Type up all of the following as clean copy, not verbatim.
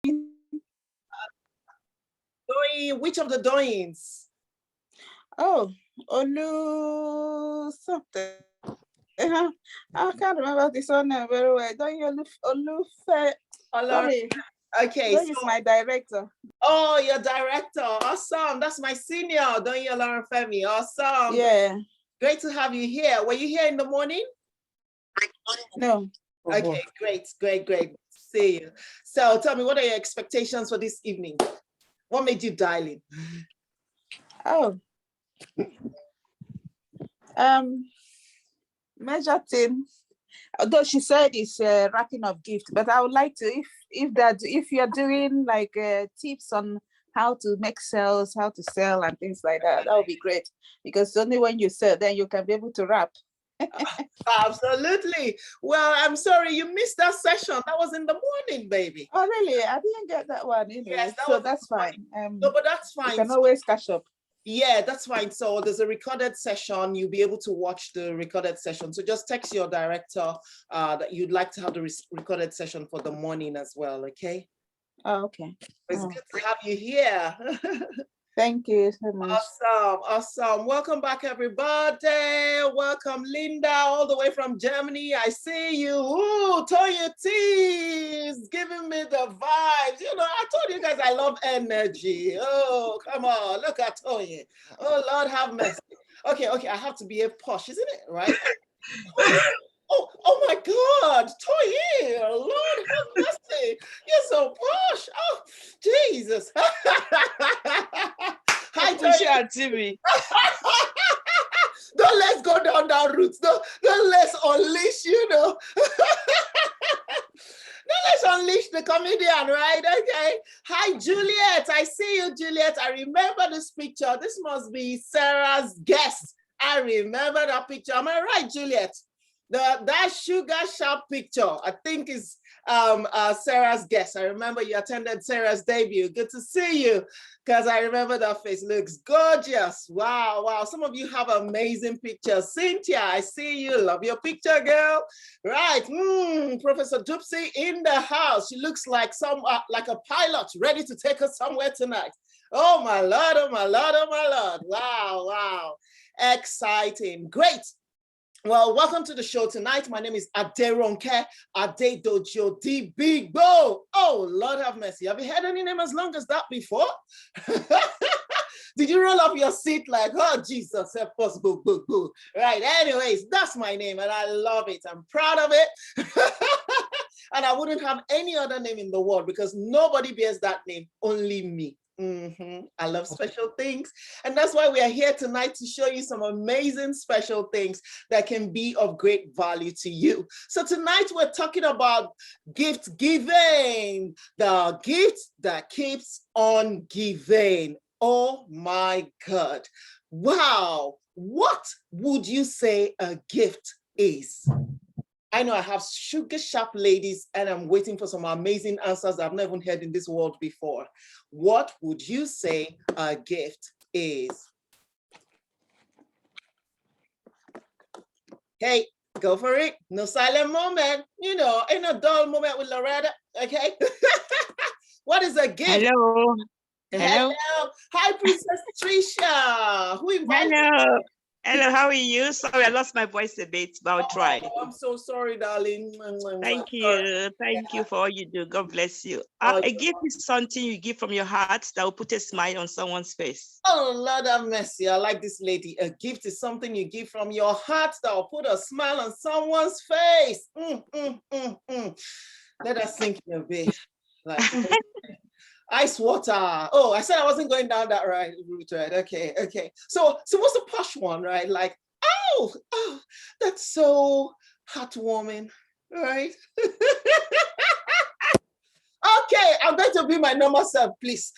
Doing, which of the doings? Oh, Olu something. I can't remember this one name very well. Don't you Olu? Sorry, Okay, Doing is my director. oh, your director. Awesome. That's my senior, don't you, Lauren Femi? Awesome. Yeah. Great to have you here. Were you here in the morning? No. Okay, great. See you. So tell me, what are your expectations for this evening? What made you dial in? Oh. Major thing. Although she said it's wrapping of gift, but I would like to, if you're doing like tips on how to make sales, how to sell and things like that, that would be great. Because only when you sell, then you can be able to wrap. Absolutely. Well, I'm sorry you missed that session. That was in the morning, baby. Oh, really? I didn't get that one. Anyway. Yes, So that's fine. No, but that's fine. You can always catch up. Yeah, that's fine. So there's a recorded session. You'll be able to watch the recorded session. So just text your director that you'd like to have the recorded session for the morning as well, okay? Oh, okay. It's good to have you here. Thank you so much. Awesome. Welcome back, everybody. Welcome, Linda, all the way from Germany. I see you. Ooh, Toya T is giving me the vibes. You know, I told you guys I love energy. Oh, come on. Look at Toya. Oh, Lord have mercy. Okay. I have to be a posh, isn't it? Right? Oh my God, Toya, Lord have mercy. You're so posh. Oh, Jesus. Hi, Toya. Don't let's go down that route. Don't let's unleash, Don't let's unleash the comedian, right? Okay. Hi, Juliet. I see you, Juliet. I remember this picture. This must be Sarah's guest. I remember that picture. Am I right, Juliet? That sugar sharp picture, I think is Sarah's guest. I remember you attended Sarah's debut. Good to see you, because I remember that face. Looks gorgeous. Wow. Some of you have amazing pictures. Cynthia, I see you. Love your picture, girl. Right. Professor Dupsy in the house. She looks like like a pilot ready to take us somewhere tonight. Oh my Lord, oh my Lord, oh my Lord. Wow. Exciting. Great. Well, welcome to the show tonight. My name is Aderonke Adedojo D Big Bo. Oh, Lord have mercy. Have you heard any name as long as that before? Did you roll up your seat like, oh, Jesus, help us, boo. Right, anyways, that's my name and I love it. I'm proud of it. And I wouldn't have any other name in the world because nobody bears that name, only me. I love special things. And that's why we are here tonight to show you some amazing special things that can be of great value to you. So tonight we're talking about gift giving, the gift that keeps on giving. Oh my God. Wow. What would you say a gift is? I know I have sugar sharp ladies and I'm waiting for some amazing answers that I've never heard in this world before. What would you say a gift is? Okay, go for it. No silent moment. Ain't no dull moment with Loretta, okay? What is a gift? Hello. Hi, Princess Tricia. Who invited you? Hello, how are you? Sorry, I lost my voice a bit, but I'll try. I'm so sorry, darling. Thank you. Thank you for all you do. God bless you. A gift is something you give from your heart that will put a smile on someone's face. Oh, Lord have mercy. I like this lady. A gift is something you give from your heart that will put a smile on someone's face. Let us sink in a bit. Like, ice water. Oh, I said I wasn't going down that route, right? Okay. So what's the posh one, right? Like, oh, that's so heartwarming, right? Okay, I'm going to be my normal self, please.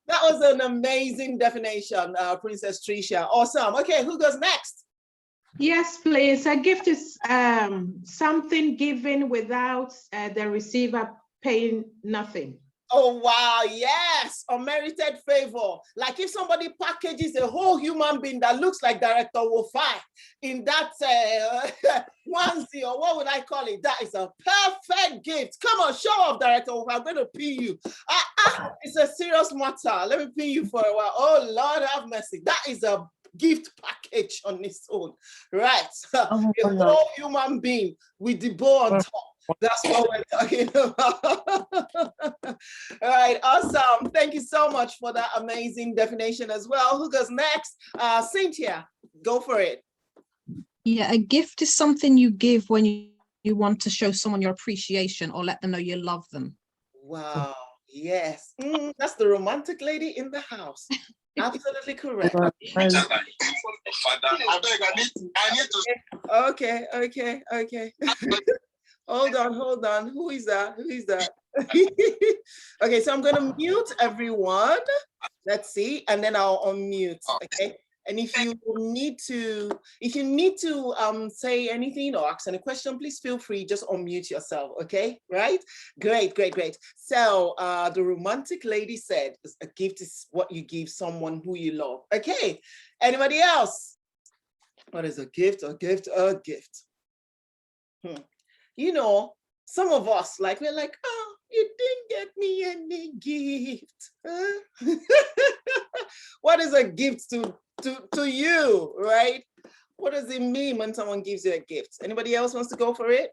That was an amazing definition, Princess Tricia. Awesome. Okay, who goes next? Yes, please. A gift is something given without the receiver paying nothing. Oh, wow. Yes. Unmerited favor. Like if somebody packages a whole human being that looks like Director Wofai in that onesie, or what would I call it? That is a perfect gift. Come on, show off, Director Wofai. I'm going to pin you. It's a serious matter. Let me pin you for a while. Oh, Lord have mercy. That is a gift package on its own. Right. Oh, A whole human being with the bow on top. That's what we're talking about. All right, awesome. Thank you so much for that amazing definition as well. Who goes next? Cynthia, go for it. Yeah, a gift is something you give when you want to show someone your appreciation or let them know you love them. Wow, yes. That's the romantic lady in the house. Absolutely correct. Okay. Hold on. Who is that? Okay, so I'm going to mute everyone. Let's see, and then I'll unmute. Okay. And if you need to say anything or ask any question, please feel free, just unmute yourself. Okay, right? Great. So the romantic lady said a gift is what you give someone who you love. Okay, anybody else? What is a gift? A gift. You know, some of us, like, we're like, oh, you didn't get me any gift. Huh? What is a gift to you, right? What does it mean when someone gives you a gift? Anybody else wants to go for it?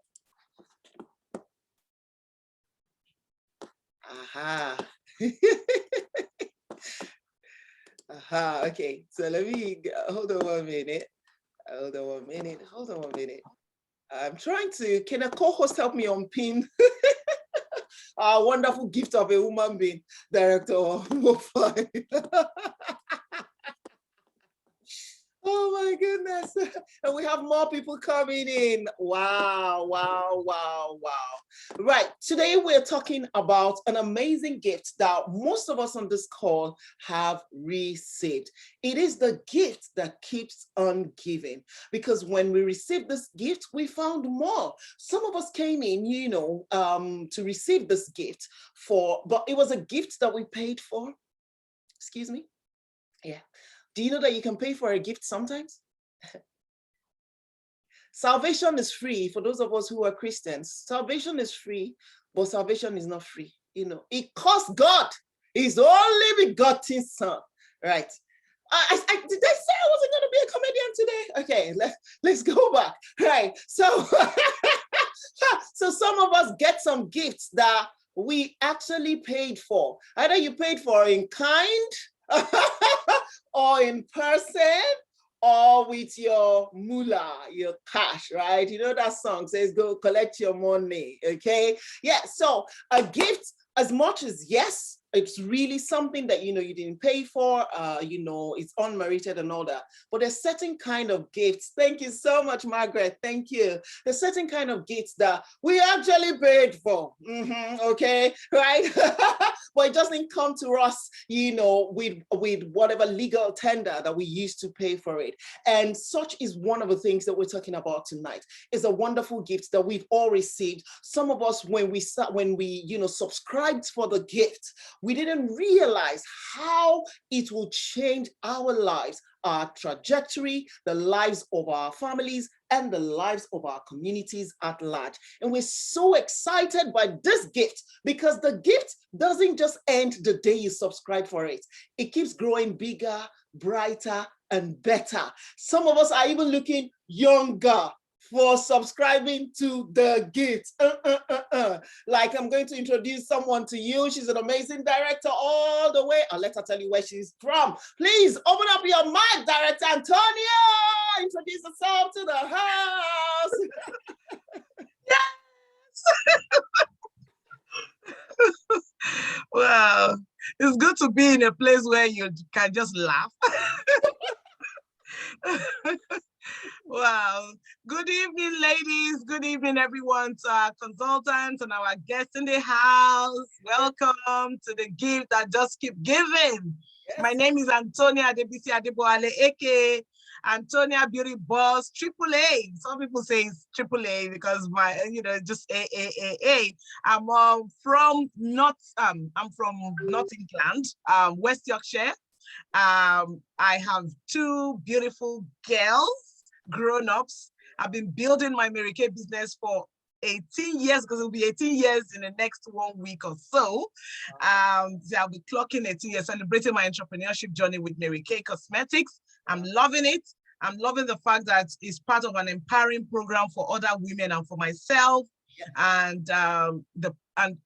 Aha. Aha, okay. So let me, hold on one minute. I'm trying to, can a co-host help me unpin our wonderful gift of a human being, Director Wofai? Oh my goodness. And we have more people coming in. Wow. Right, today we're talking about an amazing gift that most of us on this call have received. It is the gift that keeps on giving, because when we received this gift, we found more. Some of us came in, to receive this gift but it was a gift that we paid for. Excuse me. Yeah. Do you know that you can pay for a gift sometimes? Salvation is free for those of us who are Christians. Salvation is free, but salvation is not free. It cost God His only begotten Son, right? Did I say I wasn't going to be a comedian today? Okay, let's go back. Right. So, so some of us get some gifts that we actually paid for. Either you paid for in kind, or in person, or with your moolah, your cash, right? You know that song says, go collect your money, okay? Yeah, so a gift, as much as yes, it's really something that, you didn't pay for, it's unmerited and all that, but there's certain kind of gifts. Thank you so much, Margaret, thank you. There's certain kind of gifts that we actually paid for, okay, right? But it doesn't come to us, with whatever legal tender that we used to pay for it. And such is one of the things that we're talking about tonight. It's a wonderful gift that we've all received. Some of us, when we subscribed for the gift, we didn't realize how it will change our lives, our trajectory, the lives of our families, and the lives of our communities at large. And we're so excited by this gift, because the gift doesn't just end the day you subscribe for it. It keeps growing bigger, brighter, and better. Some of us are even looking younger for subscribing to the gift. Like, I'm going to introduce someone to you. She's an amazing director all the way. I'll let her tell you where she's from. Please open up your mic, Director Antonia. Introduce yourself to the house. Yes. Wow. It's good to be in a place where you can just laugh. Wow. Good evening, ladies. Good evening, everyone, to our consultants and our guests in the house. Welcome to the gift that just keep giving. Yes. My name is Antonia Adebisi Adeboale, aka Antonia Beauty Boss, Triple A. Some people say it's Triple A because my, just A. I'm from North England, West Yorkshire. I have two beautiful girls, grown-ups. I've been building my Mary Kay business for 18 years, because it'll be 18 years in the next 1 week or so. I'll be clocking 18 years, celebrating my entrepreneurship journey with Mary Kay Cosmetics. I'm loving it. I'm loving the fact that it's part of an empowering program for other women and for myself, and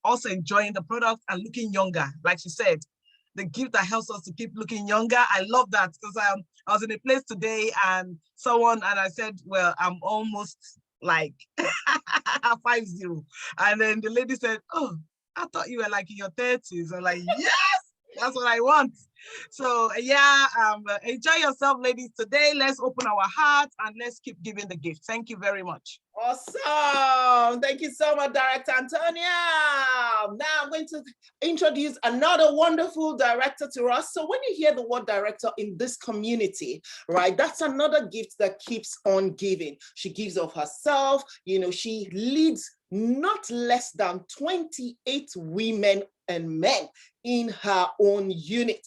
also enjoying the product and looking younger. Like she said, the gift that helps us to keep looking younger. I love that, because I was in a place today and I said, well, I'm almost like 50. And then the lady said, oh, I thought you were like in your 30s. I'm like, yes, that's what I want. So yeah, enjoy yourself, ladies. Today, let's open our hearts and let's keep giving the gift. Thank you very much. Awesome. Thank you so much, Director Antonia. Now I'm going to introduce another wonderful director to us. So when you hear the word director in this community, right, that's another gift that keeps on giving. She gives of herself. She leads not less than 28 women and men in her own unit.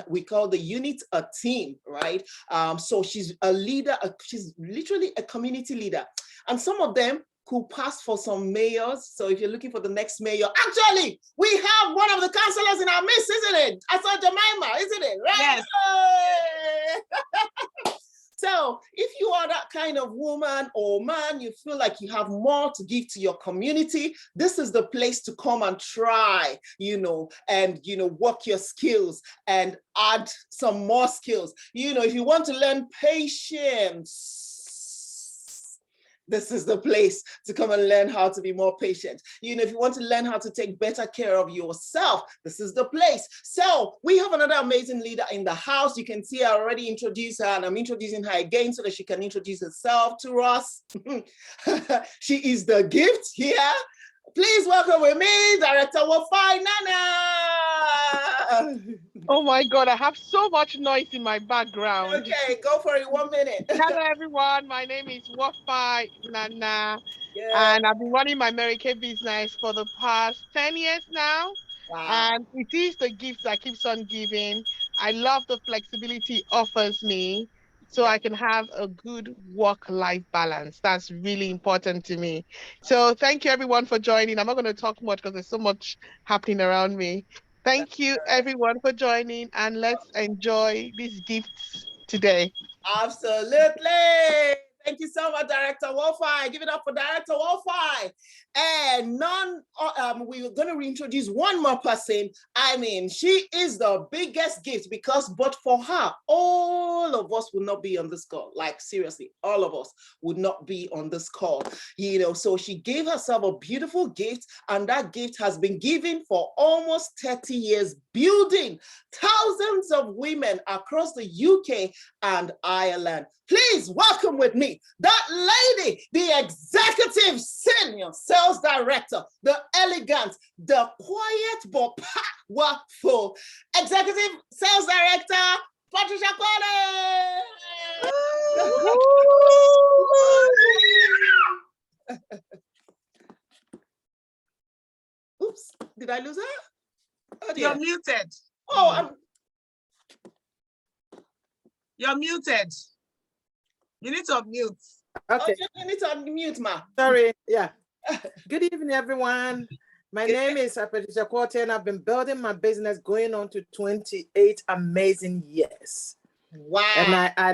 We call the unit a team, right? So she's a leader. She's literally a community leader. And some of them could pass for some mayors. So if you're looking for the next mayor, actually, we have one of the councillors in our midst, isn't it? I saw Jemima, isn't it? Right? Yes. So if you are that kind of woman or man, you feel like you have more to give to your community, this is the place to come and try, and, work your skills and add some more skills. If you want to learn patience, this is the place to come and learn how to be more patient. If you want to learn how to take better care of yourself, this is the place. So we have another amazing leader in the house. You can see I already introduced her, and I'm introducing her again so that she can introduce herself to us. She is the gift here. Please welcome with me, Director Wofai Nana. Oh my God, I have so much noise in my background. Okay, go for it, 1 minute. Hello everyone, my name is Wofai Nana, Yeah. and I've been running my Mary Kay business for the past 10 years now. Wow. And it is the gift that keeps on giving. I love the flexibility it offers me, so I can have a good work-life balance. That's really important to me. So thank you everyone for joining. I'm not going to talk much because there's so much happening around me. Thank you everyone for joining, and let's enjoy these gifts today. Absolutely. Thank you so much, Director Wofai. Give it up for Director Wofai. And we're going to reintroduce one more person. She is the biggest gift, because but for her, all of us would not be on this call. Like seriously, all of us would not be on this call. So she gave herself a beautiful gift, and that gift has been given for almost 30 years, building thousands of women across the UK and Ireland. Please welcome with me that lady, the executive senior sales director, the elegant, the quiet but powerful executive sales director, Patricia Kwame. Oops, did I lose her? Oh, You're muted. Oh, You're muted. You need to unmute. Okay. You need to unmute, ma. Sorry, yeah. Good evening, everyone. My name is Patricia Kwame, and I've been building my business going on to 28 amazing years. Wow. And I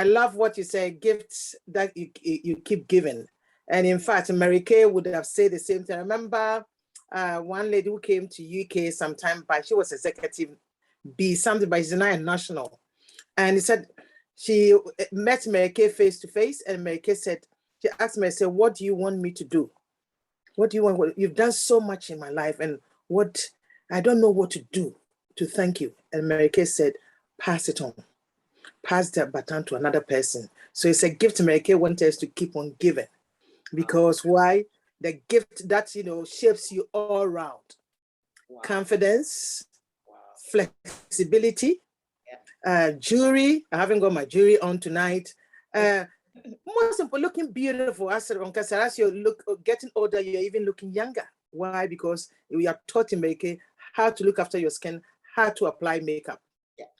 love what you say, gifts that you keep giving. And in fact, Mary Kay would have said the same thing. I remember one lady who came to UK sometime back. She was executive B something, but she's not a national. And he said, she met Mary Kay face to face, and Mary Kay said, she asked me, I said, what do you want me to do? What do you want? You've done so much in my life, and I don't know what to do to thank you. And Mary Kay said, pass it on. Pass the baton to another person. So it's a gift Mary Kay wants us to keep on giving. Because why? The gift that, shapes you all around. Wow. Confidence, flexibility, jewelry. I haven't got my jewelry on tonight. Most people looking beautiful. As you getting older, you're even looking younger. Why? Because we are taught in America how to look after your skin, how to apply makeup.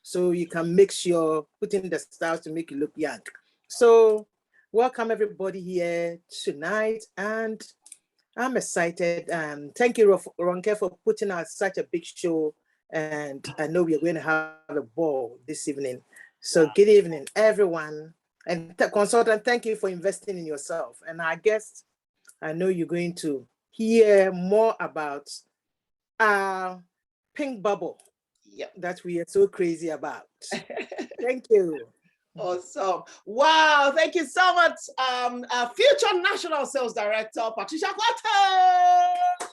So you can mix your putting the styles to make you look young. So welcome everybody here tonight, and I'm excited. Thank you, Ronke, for putting out such a big show, and I know we're going to have a ball this evening. So good evening, everyone. And consultant, thank you for investing in yourself. And I guess I know you're going to hear more about our pink bubble that we are so crazy about. Thank you. Awesome. Wow. Thank you so much, future National Sales Director, Patricia Quato.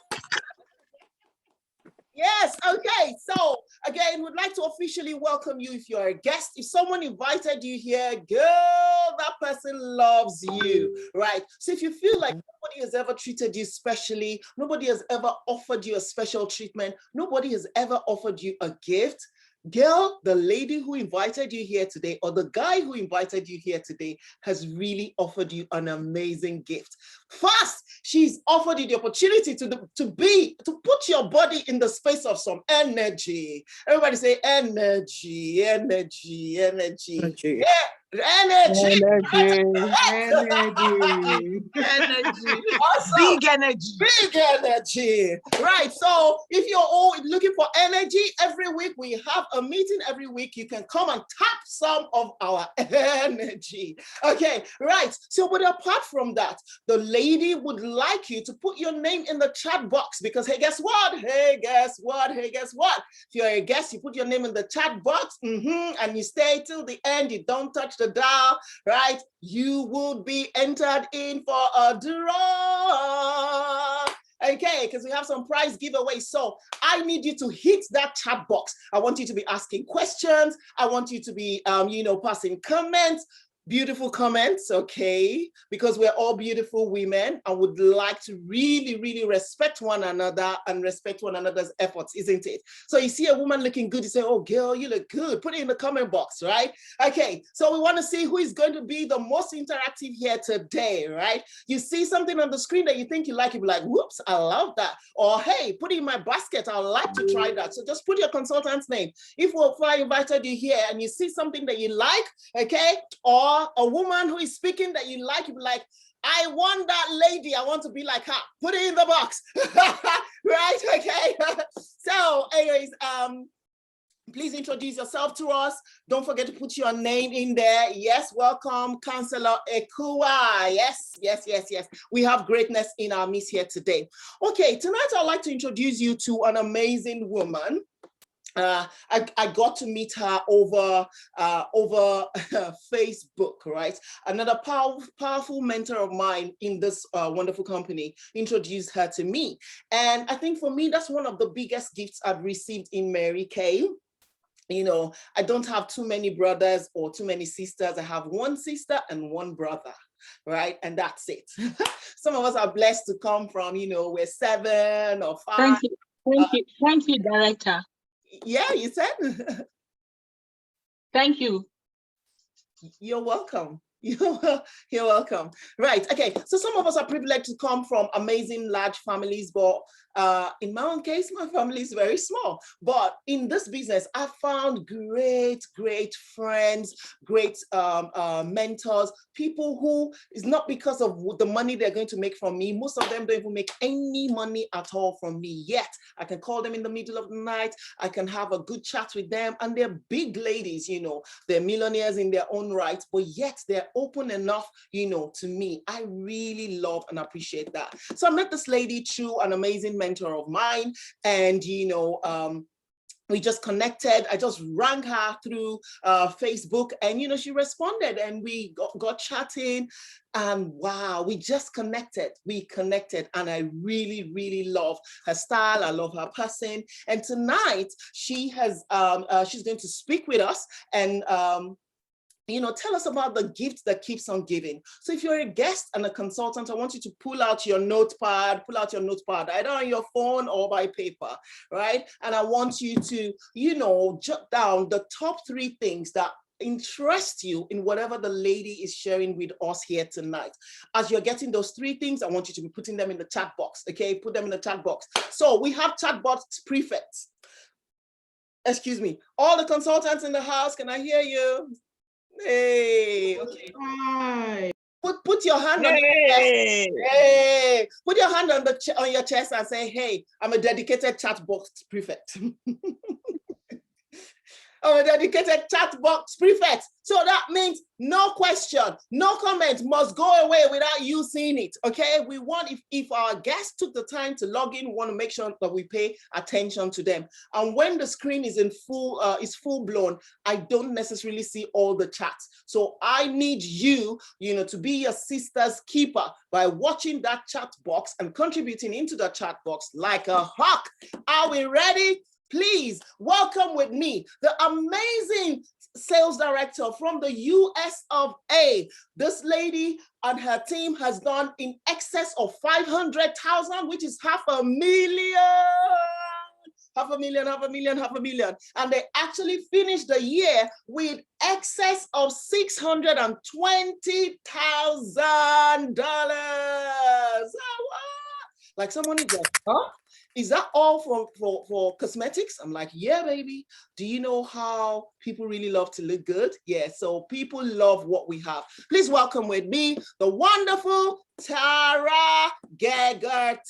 Yes, okay. So again, we'd like to officially welcome you if you're a guest. If someone invited you here, girl, that person loves you, right? So if you feel like nobody has ever treated you specially, nobody has ever offered you a special treatment, nobody has ever offered you a gift, girl, the lady who invited you here today, or the guy who invited you here today, has really offered you an amazing gift. First, she's offered you the opportunity to put your body in the space of some energy. Everybody say energy, energy, energy. Energy. Yeah, energy. Energy. Awesome. Big energy. Big energy. Right. So if you're all looking for energy, every week we have a meeting. Every week you can come and tap some of our energy. Okay. Right. So, but apart from that, the lady would like you to put your name in the chat box, because hey, guess what? Hey, guess what? Hey, guess what? If you're a guest, you put your name in the chat box, and you stay till the end. You don't touch the dial, right? You will be entered in for a draw. Okay, because we have some prize giveaway. So I need you to hit that chat box. I want you to be asking questions. I want you to be, passing comments. Beautiful comments, okay? Because we're all beautiful women and would like to really, really respect one another and respect one another's efforts, isn't it? So you see a woman looking good, you say, oh, girl, you look good. Put it in the comment box, right? Okay, so we want to see who is going to be the most interactive here today, right? You see something on the screen that you think you like, you'll be like, whoops, I love that. Or, hey, put it in my basket. I'd like to try that. So just put your consultant's name. If I invited you here and you see something that you like, okay, or a woman who is speaking that you like, you be like, I want that lady. I want to be like her. Put it in the box. Right? Okay. So anyways, please introduce yourself to us. Don't forget to put your name in there. Yes, welcome, Councillor Ekua. Yes, yes, yes, yes. We have greatness in our midst here today. Okay, tonight I'd like to introduce you to an amazing woman. I got to meet her over Facebook, right? Another powerful mentor of mine in this wonderful company introduced her to me. And I think for me, that's one of the biggest gifts I've received in Mary Kay. You know, I don't have too many brothers or too many sisters. I have one sister and one brother, right? And that's it. Some of us are blessed to come from, we're 7 or 5. Thank you. Thank you, Director. Yeah, you said? Thank you. You're welcome. You're welcome. Right. Okay. So some of us are privileged to come from amazing large families, but in my own case, my family is very small. But in this business, I found great friends, great mentors, people who is not because of the money they're going to make from me. Most of them don't even make any money at all from me yet. I can call them in the middle of the night. I can have a good chat with them, and they're big ladies, they're millionaires in their own right, but yet they're open enough, to me. I really love and appreciate that. So I met this lady through an amazing mentor of mine, and we just connected. I just rang her through Facebook, and she responded, and we got chatting, and wow, we just connected. We connected, and I really love her style. I love her person. And tonight she has she's going to speak with us, and tell us about the gift that keeps on giving. So if you're a guest and a consultant, I want you to pull out your notepad, either on your phone or by paper, right? And I want you to, jot down the top 3 things that interest you in whatever the lady is sharing with us here tonight. As you're getting those 3 things, I want you to be putting them in the chat box, okay? Put them in the chat box. So we have chat box prefects. Excuse me. All the consultants in the house, can I hear you? Hey, okay. Hi. Put your hand on your chest. Hey, put your hand on your chest and say, hey, I'm a dedicated chat box prefect. I'm a dedicated chat box prefect. So that means no question, no comment must go away without you seeing it, okay? We want, if our guests took the time to log in, we want to make sure that we pay attention to them. And when the screen is full blown, I don't necessarily see all the chats. So I need you, to be your sister's keeper by watching that chat box and contributing into the chat box like a hawk. Are we ready? Please welcome with me the amazing sales director from the US of A. This lady and her team has done in excess of 500,000, which is $500,000. $500,000. And they actually finished the year with excess of $620,000. Like someone is like, huh? Is that all for cosmetics? I'm like, yeah, baby. Do you know how people really love to look good? Yeah, so people love what we have. Please welcome with me the wonderful Tara Gegertish.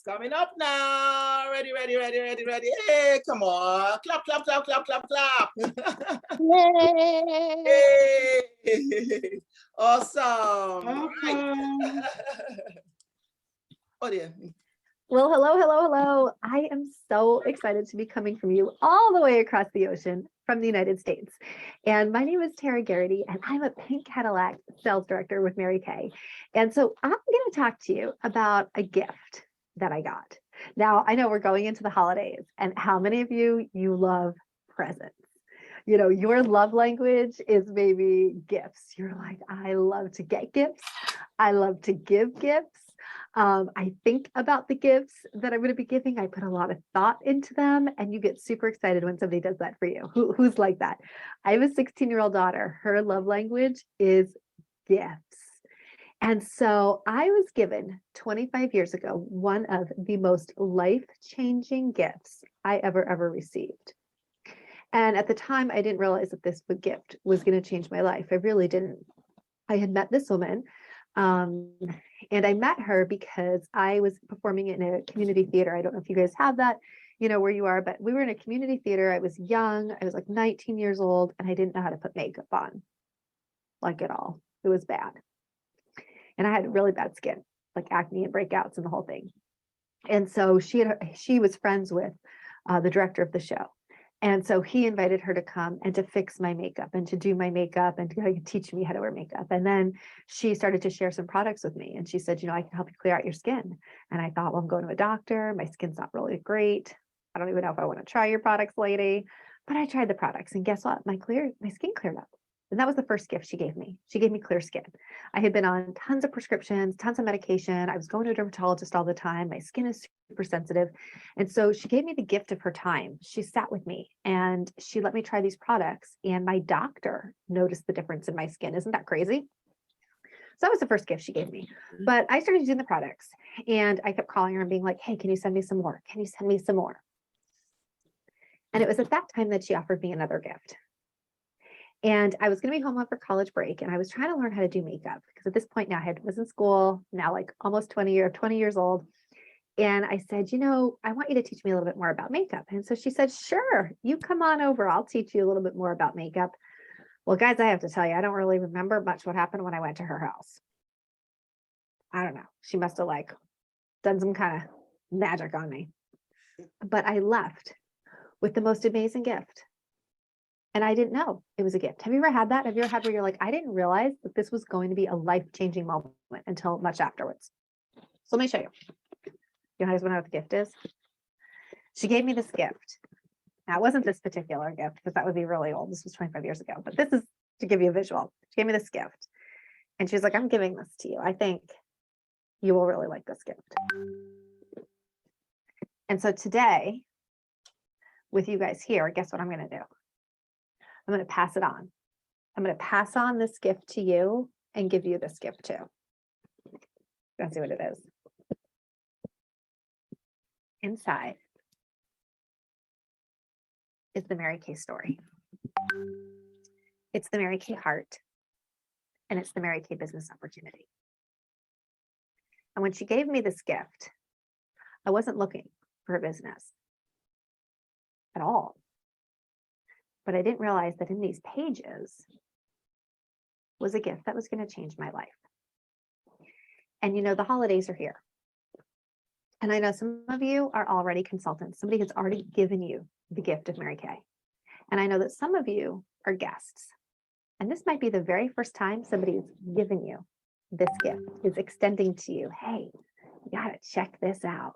Coming up now. Ready. Hey, come on. Clap. Yay. Awesome. Right. Oh, dear. Well, hello. I am so excited to be coming from you all the way across the ocean from the United States. And my name is Tara Garrity, and I'm a Pink Cadillac sales director with Mary Kay. And so I'm going to talk to you about a gift that I got. Now, I know we're going into the holidays, and how many of you love presents? Your love language is maybe gifts. You're like, I love to get gifts. I love to give gifts. I think about the gifts that I'm going to be giving. I put a lot of thought into them, and you get super excited when somebody does that for you. Who's like that? I have a 16-year-old daughter. Her love language is gifts. And so I was given 25 years ago one of the most life-changing gifts I ever received. And at the time, I didn't realize that this gift was going to change my life. I really didn't. I had met this woman. And I met her because I was performing in a community theater. I don't know if you guys have that, where you are, but we were in a community theater. I was young. I was like 19 years old, and I didn't know how to put makeup on, like at all. It was bad. And I had really bad skin, like acne and breakouts and the whole thing. And so she was friends with the director of the show. And so he invited her to come and to fix my makeup and to do my makeup and to teach me how to wear makeup. And then she started to share some products with me. And she said, I can help you clear out your skin. And I thought, well, I'm going to a doctor. My skin's not really great. I don't even know if I want to try your products, lady. But I tried the products, and guess what? My skin cleared up. And that was the first gift she gave me. She gave me clear skin. I had been on tons of prescriptions, tons of medication. I was going to a dermatologist all the time. My skin is super sensitive. And so she gave me the gift of her time. She sat with me and she let me try these products. And my doctor noticed the difference in my skin. Isn't that crazy? So that was the first gift she gave me. But I started using the products, and I kept calling her and being like, hey, can you send me some more? Can you send me some more? And it was at that time that she offered me another gift. And I was going to be home for college break, and I was trying to learn how to do makeup because at this point now I was in school, now like almost 20 years old. And I said, I want you to teach me a little bit more about makeup. And so she said, sure, you come on over. I'll teach you a little bit more about makeup. Well, guys, I have to tell you, I don't really remember much what happened when I went to her house. I don't know. She must have done some kind of magic on me. But I left with the most amazing gift. And I didn't know it was a gift. Have you ever had that? Have you ever had where you're like, I didn't realize that this was going to be a life-changing moment until much afterwards? So let me show you. You guys want to know what the gift is? She gave me this gift. Now, it wasn't this particular gift because that would be really old. This was 25 years ago, but this is to give you a visual. She gave me this gift and she's like, I'm giving this to you. I think you will really like this gift. And so today, with you guys here, guess what I'm going to do? I'm going to pass it on. I'm going to pass on this gift to you and give you this gift too. Let's see what it is. Inside is the Mary Kay story. It's the Mary Kay heart, and it's the Mary Kay business opportunity. And when she gave me this gift, I wasn't looking for a business at all. But I didn't realize that in these pages was a gift that was going to change my life. And you know, the holidays are here. And I know some of you are already consultants. Somebody has already given you the gift of Mary Kay. And I know that some of you are guests. And this might be the very first time somebody's given you this gift, is extending to you, hey, you got to check this out.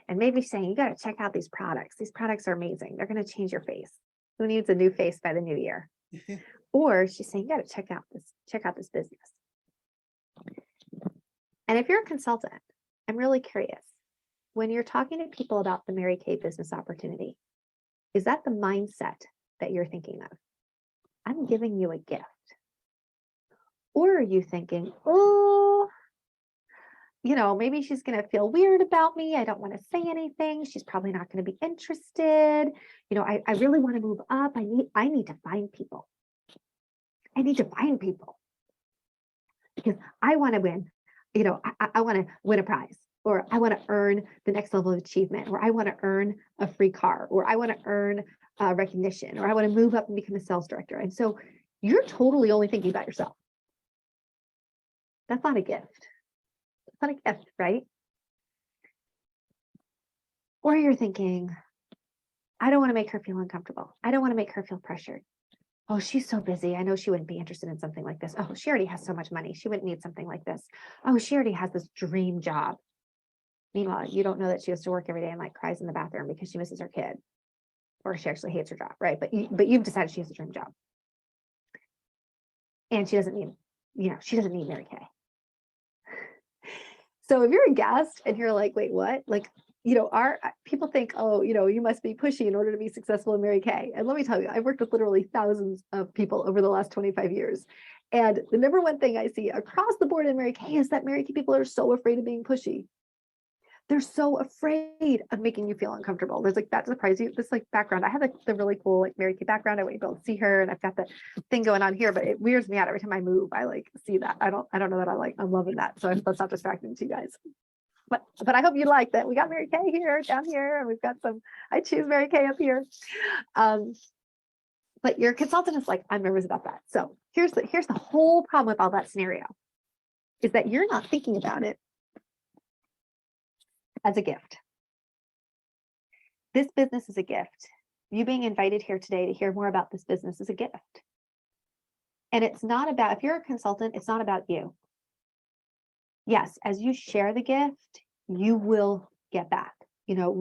And maybe saying, you got to check out these products. These products are amazing. They're going to change your face. Who needs a new face by the new year? Or she's saying, you got to check out this business. And if you're a consultant, I'm really curious, when you're talking to people about the Mary Kay business opportunity, is that the mindset that you're thinking of? I'm giving you a gift. Or are you thinking, oh, you know, maybe she's going to feel weird about me. I don't want to say anything. She's probably not going to be interested. You know, I really want to move up. I need to find people. I need to find people because I want to win. You know, I want to win a prize, or I want to earn the next level of achievement, or I want to earn a free car, or I want to earn recognition, or I want to move up and become a sales director. And so you're totally only thinking about yourself. That's not a gift. It's not a gift, right? Or you're thinking, I don't want to make her feel uncomfortable. I don't want to make her feel pressured. Oh, she's so busy. I know she wouldn't be interested in something like this. Oh, she already has so much money. She wouldn't need something like this. Oh, she already has this dream job. Meanwhile, you don't know that she has to work every day and like cries in the bathroom because she misses her kid, or she actually hates her job, right? But you've decided she has a dream job, and she doesn't need, you know, she doesn't need Mary Kay. So if you're a guest and you're like, wait, what? Like, you know, people think, oh, you know, you must be pushy in order to be successful in Mary Kay. And let me tell you, I've worked with literally thousands of people over the last 25 years. And the number one thing I see across the board in Mary Kay is that Mary Kay people are so afraid of being pushy. They're so afraid of making you feel uncomfortable. There's like that surprise you, this like background. I have like the really cool like Mary Kay background. I want you to be able to see her, and I've got the thing going on here, but it weirds me out every time I move. I like see that. I don't know that I'm loving that. So that's not distracting to you guys. But I hope you like that. We got Mary Kay here, down here, and we've got some, I choose Mary Kay up here. But your consultant is like, I'm nervous about that. So here's the whole problem with all that scenario, is that you're not thinking about it as a gift. This business is a gift. You being invited here today to hear more about this business is a gift. And it's not about, if you're a consultant, it's not about you. Yes, as you share the gift, you will get back. You know,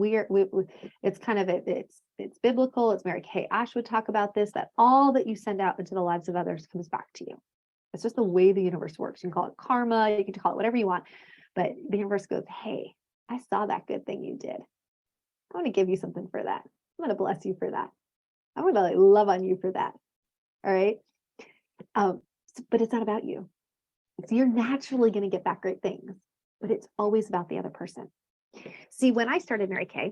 it's kind of, it's biblical. It's Mary Kay Ash would talk about this, that all that you send out into the lives of others comes back to you. It's just the way the universe works. You can call it karma, you can call it whatever you want, but the universe goes, hey, I saw that good thing you did. I want to give you something for that. I'm going to bless you for that. I'm going to like love on you for that. All right. But it's not about you. So you're naturally going to get back great things, but it's always about the other person. See, when I started Mary Kay,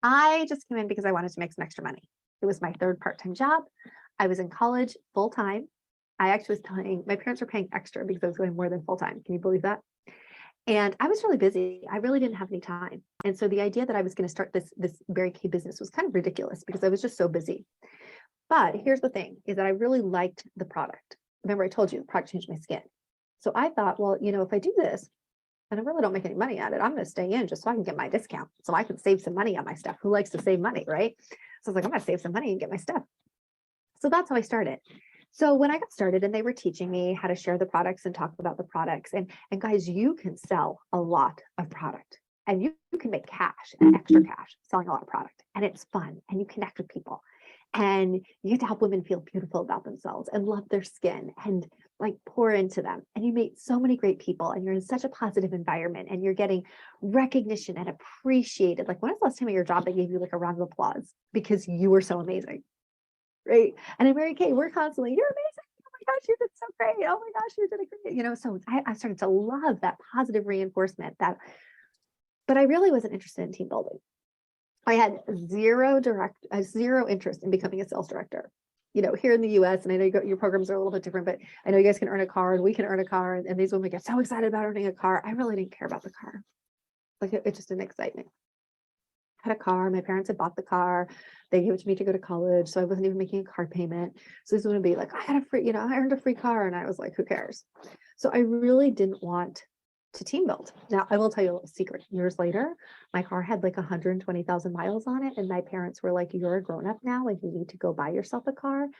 I just came in because I wanted to make some extra money. It was my third part-time job. I was in college full-time. I actually was my parents were paying extra because I was going more than full-time. Can you believe that? And I was really busy. I really didn't have any time. And so the idea that I was going to start this Mary Kay business was kind of ridiculous because I was just so busy. But here's the thing, is that I really liked the product. Remember, I told you the product changed my skin. So I thought, well, you know, if I do this and I really don't make any money at it, I'm going to stay in just so I can get my discount. So I can save some money on my stuff. Who likes to save money, right? So I was like, I'm going to save some money and get my stuff. So that's how I started. So when I got started and they were teaching me how to share the products and talk about the products, and guys, you can sell a lot of product. And you can make cash and extra cash selling a lot of product. And it's fun. And you connect with people. And you get to help women feel beautiful about themselves and love their skin and like pour into them. And you meet so many great people and you're in such a positive environment and you're getting recognition and appreciated. Like, when was the last time at your job they gave you like a round of applause because you were so amazing? Right. And in Mary Kay, we're constantly, you're amazing. Oh my gosh, you did so great. Oh my gosh, you did a great, you know, so I started to love that positive reinforcement but I really wasn't interested in team building. I had zero interest in becoming a sales director. You know, here in the US, and I know your programs are a little bit different, but I know you guys can earn a car and we can earn a car. And these women get so excited about earning a car. I really didn't care about the car. Like it just didn't excite me. I had a car. My parents had bought the car. They gave it to me to go to college. So I wasn't even making a car payment. So this would be like, I earned a free car. And I was like, who cares? So I really didn't want to team build. Now, I will tell you a little secret. Years later, my car had like 120,000 miles on it. And my parents were like, you're a grown up now and you need to go buy yourself a car. And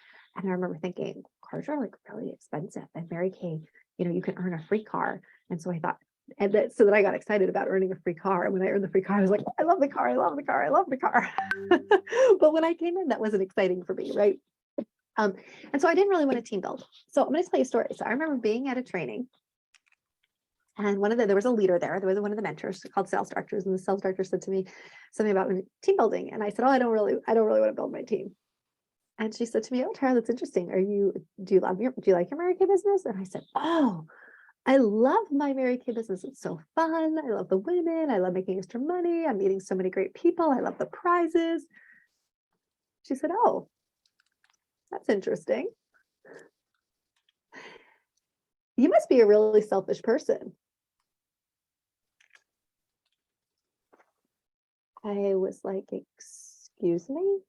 I remember thinking, cars are like really expensive. And Mary Kay, you know, you can earn a free car. And so I thought, so that I got excited about earning a free car. And when I earned the free car, I was like, I love the car. I love the car. I love the car. But when I came in, that wasn't exciting for me. Right. And so I didn't really want to team build. So I'm going to tell you a story. So I remember being at a training. And there was a leader there. There was one of the mentors called sales directors, and the sales director said to me something about team building. And I said, oh, I don't really want to build my team. And she said to me, oh, Tara, that's interesting. Do you like your Mary Kay business? And I said, oh, I love my Mary Kay business. It's so fun. I love the women. I love making extra money. I'm meeting so many great people. I love the prizes. She said, oh, that's interesting. You must be a really selfish person. I was like, excuse me?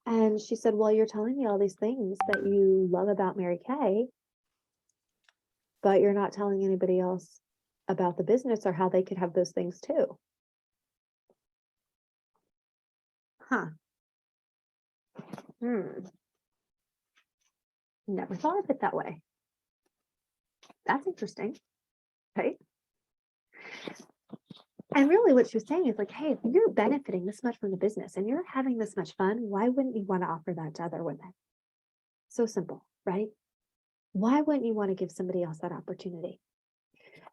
And she said, well, you're telling me all these things that you love about Mary Kay, but you're not telling anybody else about the business or how they could have those things too. Huh. Never thought of it that way. That's interesting, right? And really what she was saying is like, hey, if you're benefiting this much from the business and you're having this much fun, why wouldn't you want to offer that to other women? So simple, right? Why wouldn't you want to give somebody else that opportunity?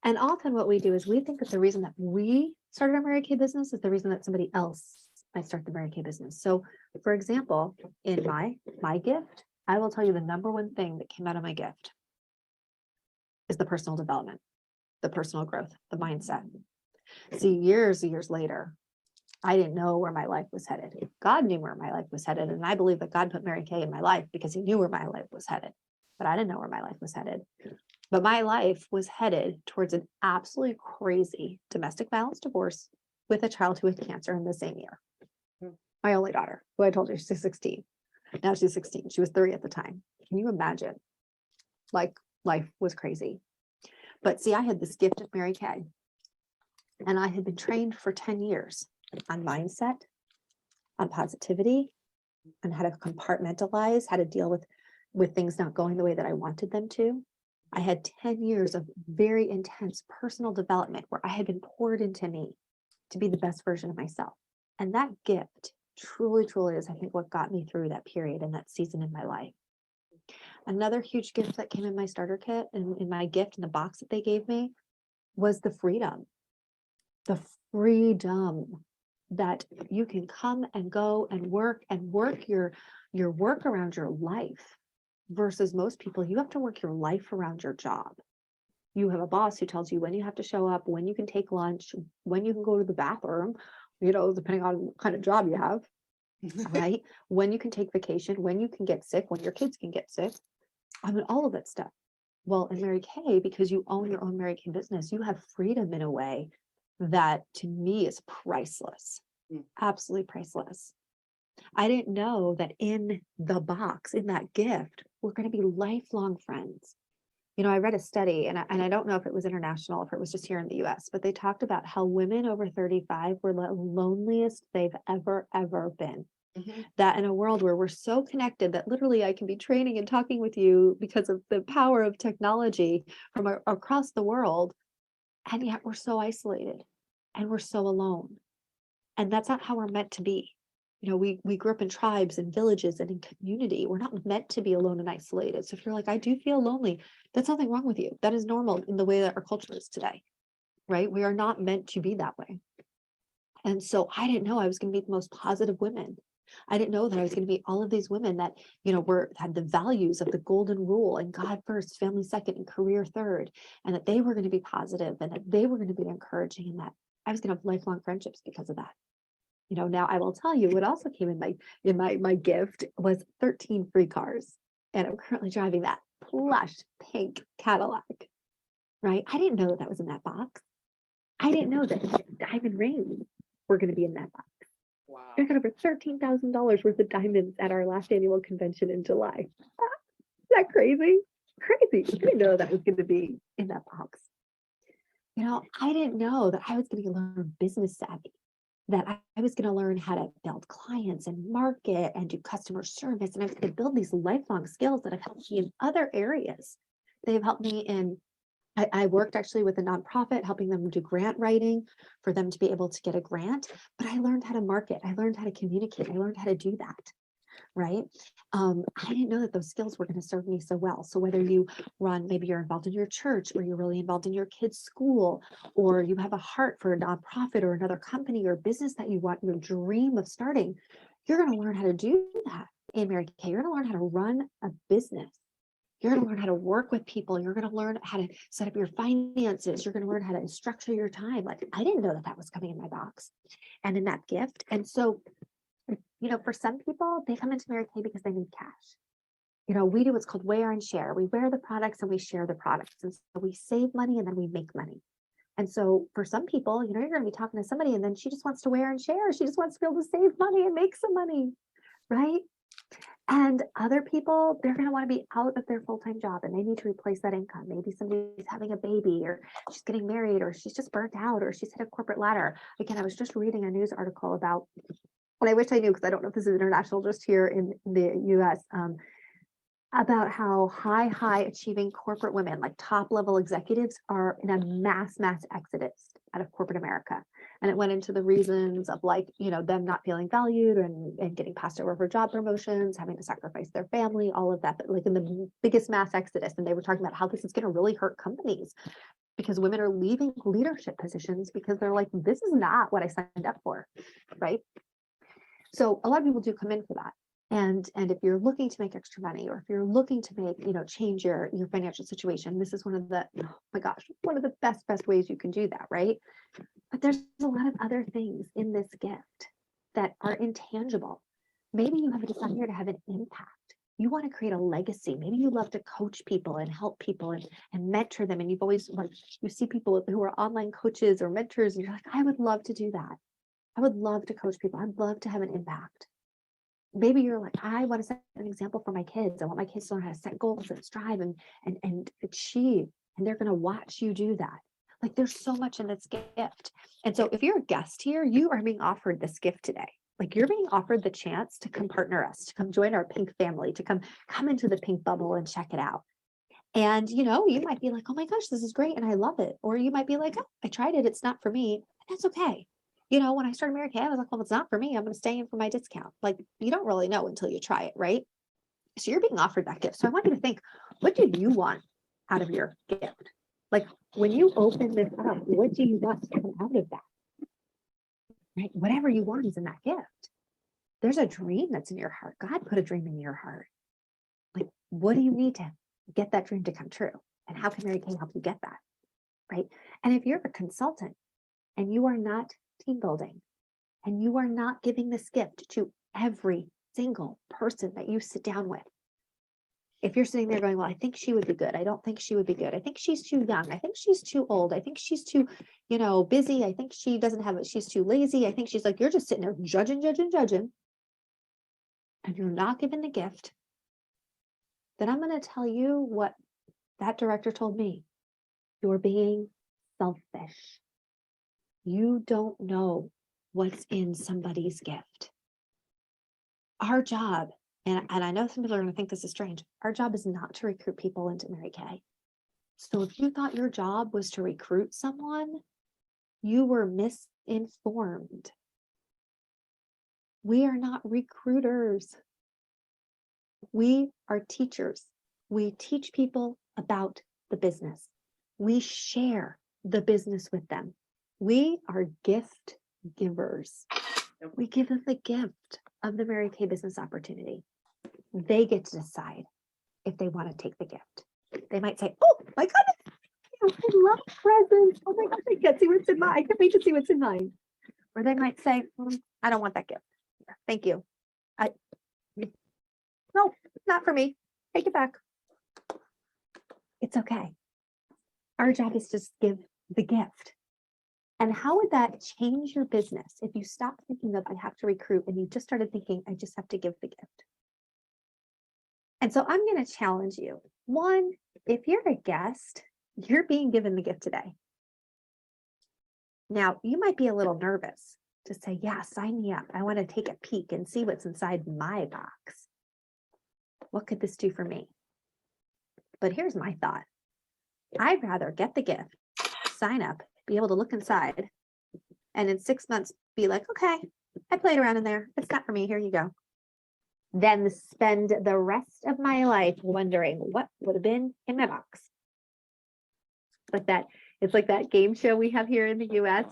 And often what we do is we think that the reason that we started our Mary Kay business is the reason that somebody else might start the Mary Kay business. So for example, in my gift, I will tell you the number one thing that came out of my gift is the personal development, the personal growth, the mindset. See, years later, I didn't know where my life was headed. God knew where my life was headed. And I believe that God put Mary Kay in my life because he knew where my life was headed. But I didn't know where my life was headed. But my life was headed towards an absolutely crazy domestic violence divorce with a child who had cancer in the same year. My only daughter, who I told you she's 16. Now she's 16. She was 3 at the time. Can you imagine? Like, life was crazy. But see, I had this gift of Mary Kay. And I had been trained for 10 years on mindset, on positivity, on how to compartmentalize, how to deal with things not going the way that I wanted them to. I had 10 years of very intense personal development where I had been poured into me to be the best version of myself. And that gift truly, truly is, I think, what got me through that period and that season in my life. Another huge gift that came in my starter kit and in my gift in the box that they gave me was the freedom. The freedom that you can come and go and work your work around your life versus most people, you have to work your life around your job. You have a boss who tells you when you have to show up, when you can take lunch, when you can go to the bathroom, you know, depending on what kind of job you have, right? When you can take vacation, when you can get sick, when your kids can get sick. I mean, all of that stuff. Well, in Mary Kay, because you own your own Mary Kay business, you have freedom in a way that to me is priceless, absolutely priceless. I didn't know that in the box, in that gift, we're going to be lifelong friends. You know, I read a study, and I don't know if it was international, if it was just here in the US, but they talked about how women over 35 were the loneliest they've ever been. That in a world where we're so connected that literally I can be training and talking with you because of the power of technology from across the world. And yet we're so isolated and we're so alone. And that's not how we're meant to be. You know, we grew up in tribes and villages and in community. We're not meant to be alone and isolated. So if you're like, I do feel lonely, that's nothing wrong with you. That is normal in the way that our culture is today, right? We are not meant to be that way. And so I didn't know I was going to be the most positive women. I didn't know that I was going to be all of these women that, you know, had the values of the golden rule and God first, family second, and career third, and that they were going to be positive and that they were going to be encouraging, and that I was going to have lifelong friendships because of that. You know, now I will tell you what also came in my gift was 13 free cars. And I'm currently driving that plush pink Cadillac, right? I didn't know that was in that box. I didn't know that diamond rings were going to be in that box. Wow. I got over $13,000 worth of diamonds at our last annual convention in July. Is that crazy? Crazy. I didn't know that was going to be in that box. You know, I didn't know that I was going to learn business savvy, that I was going to learn how to build clients and market and do customer service. And I was going to build these lifelong skills that have helped me in other areas. They've helped me in, I worked actually with a nonprofit, helping them do grant writing for them to be able to get a grant. But I learned how to market. I learned how to communicate. I learned how to do that. Right. I didn't know that those skills were going to serve me so well. So whether you run, maybe you're involved in your church, or you're really involved in your kids' school, or you have a heart for a nonprofit or another company or business that you want, your dream of starting, you're going to learn how to do that in Mary Kay. You're going to learn how to run a business. You're going to learn how to work with people. You're going to learn how to set up your finances. You're going to learn how to structure your time. Like, I didn't know that that was coming in my box and in that gift. And so, you know, for some people, they come into Mary Kay because they need cash. You know, we do what's called wear and share. We wear the products and we share the products. And so we save money and then we make money. And so for some people, you know, you're going to be talking to somebody and then she just wants to wear and share. She just wants to be able to save money and make some money, right? And other people, they're going to want to be out of their full-time job and they need to replace that income. Maybe somebody's having a baby, or she's getting married, or she's just burnt out, or she's hit a corporate ladder. Again, I was just reading a news article about, and I wish I knew because I don't know if this is international, just here in the US, about how high achieving corporate women, like top level executives, are in a mass exodus out of corporate America. And it went into the reasons of, like, you know, them not feeling valued and getting passed over for job promotions, having to sacrifice their family, all of that, but like in the biggest mass exodus. And they were talking about how this is going to really hurt companies because women are leaving leadership positions because they're like, this is not what I signed up for, right? So a lot of people do come in for that. And if you're looking to make extra money, or if you're looking to make, you know, change your financial situation, this is one of the, oh my gosh, one of the best ways you can do that, right? But there's a lot of other things in this gift that are intangible. Maybe you have a desire to have an impact. You want to create a legacy. Maybe you love to coach people and help people and mentor them. And you've always, like, you see people who are online coaches or mentors, and you're like, I would love to do that. I would love to coach people. I'd love to have an impact. Maybe you're like, I want to set an example for my kids. I want my kids to learn how to set goals and strive and achieve. And they're going to watch you do that. Like, there's so much in this gift. And so if you're a guest here, you are being offered this gift today. Like, you're being offered the chance to come partner us, to come join our pink family, to come into the pink bubble and check it out. And, you know, you might be like, oh my gosh, this is great. And I love it. Or you might be like, oh, I tried it. It's not for me. That's okay. You know, when I started Mary Kay, I was like, well, it's not for me. I'm going to stay in for my discount. Like, you don't really know until you try it, right? So you're being offered that gift. So I want you to think, what do you want out of your gift? Like, when you open this up, what do you want to come out of that? Right? Whatever you want is in that gift. There's a dream that's in your heart. God put a dream in your heart. Like, what do you need to get that dream to come true? And how can Mary Kay help you get that? Right? And if you're a consultant and you are not team building, and you are not giving this gift to every single person that you sit down with. If you're sitting there going, well, I think she would be good. I don't think she would be good. I think she's too young. I think she's too old. I think she's too, you know, busy. I think she doesn't have it. She's too lazy. I think she's like, you're just sitting there judging, and you're not giving the gift. Then I'm going to tell you what that director told me. You're being selfish. You don't know what's in somebody's gift. Our job, and I know some people are going to think this is strange, our job is not to recruit people into Mary Kay. So if you thought your job was to recruit someone, you were misinformed. We are not recruiters. We are teachers. We teach people about the business. We share the business with them. We are gift givers. We give them the gift of the Mary Kay business opportunity. They get to decide if they want to take the gift. They might say, oh my goodness, I love presents. Oh my gosh, I can't see what's in mine. I can't wait to see what's in mine. Or they might say, I don't want that gift. Thank you. No, not for me. Take it back. It's okay. Our job is to give the gift. And how would that change your business if you stopped thinking of I have to recruit and you just started thinking I just have to give the gift? And so I'm going to challenge you. One, if you're a guest, you're being given the gift today. Now, you might be a little nervous to say, yeah, sign me up. I want to take a peek and see what's inside my box. What could this do for me? But here's my thought. I'd rather get the gift, sign up, be able to look inside, and in 6 months be like, okay, I played around in there. It's not for me. Here you go. Then spend the rest of my life wondering what would have been in my box. It's like that game show we have here in the US,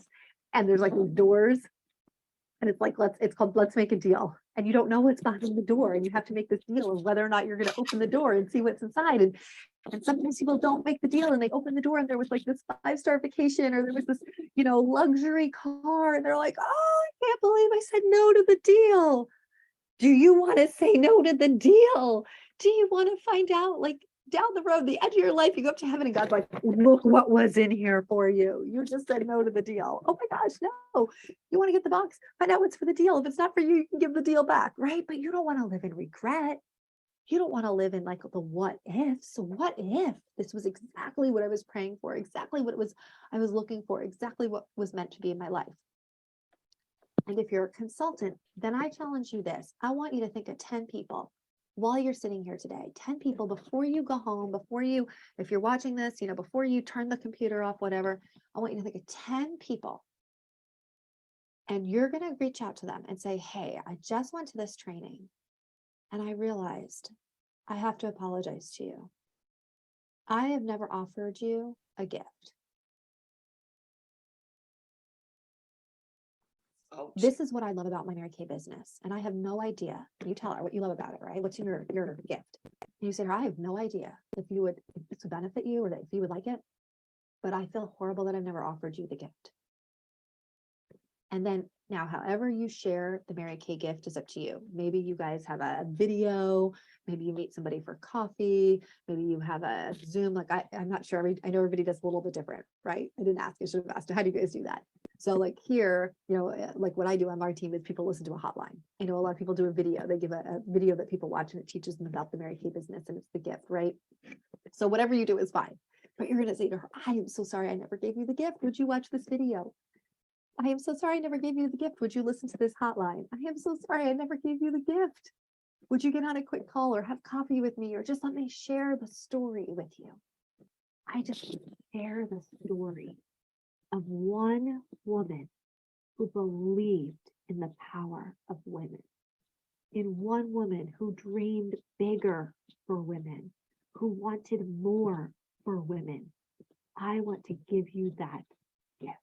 and there's like these doors, and it's like it's called Let's Make a Deal. And you don't know what's behind the door, and you have to make this deal of whether or not you're going to open the door and see what's inside. And sometimes people don't make the deal, and they open the door, and there was like this 5-star vacation, or there was this, luxury car, and they're like, oh, I can't believe I said no to the deal. Do you want to say no to the deal? Do you want to find out, like, down the road, the edge of your life, you go up to heaven and God's like, look what was in here for you. You just said no to the deal. Oh my gosh, no. You want to get the box, find out what's for the deal. If it's not for you, you can give the deal back, right? But you don't want to live in regret. You don't want to live in like the what if. So what if this was exactly what I was praying for, exactly what I was looking for, exactly what was meant to be in my life? And if you're a consultant, then I challenge you this. I want you to think of 10 people while you're sitting here today, 10 people before you go home, if you're watching this, before you turn the computer off, whatever, I want you to think of 10 people. And you're going to reach out to them and say, hey, I just went to this training and I realized I have to apologize to you. I have never offered you a gift. Ouch. This is what I love about my Mary Kay business. And I have no idea. You tell her what you love about it, right? What's your gift? And you say to her, I have no idea if this would benefit you or if you would like it, but I feel horrible that I've never offered you the gift. And then now, however you share the Mary Kay gift is up to you. Maybe you guys have a video, maybe you meet somebody for coffee, maybe you have a Zoom. Like I'm not sure. I know everybody does a little bit different, right? I didn't ask. I should have asked. How do you guys do that? So like here, like what I do on our team is people listen to a hotline. I know a lot of people do a video. They give a video that people watch and it teaches them about the Mary Kay business and it's the gift, right? So whatever you do is fine. But you're going to say to her, I am so sorry I never gave you the gift. Would you watch this video? I am so sorry I never gave you the gift. Would you listen to this hotline? I am so sorry I never gave you the gift. Would you get on a quick call or have coffee with me or just let me share the story with you? I just share the story of one woman who believed in the power of women, in one woman who dreamed bigger for women, who wanted more for women. I want to give you that gift.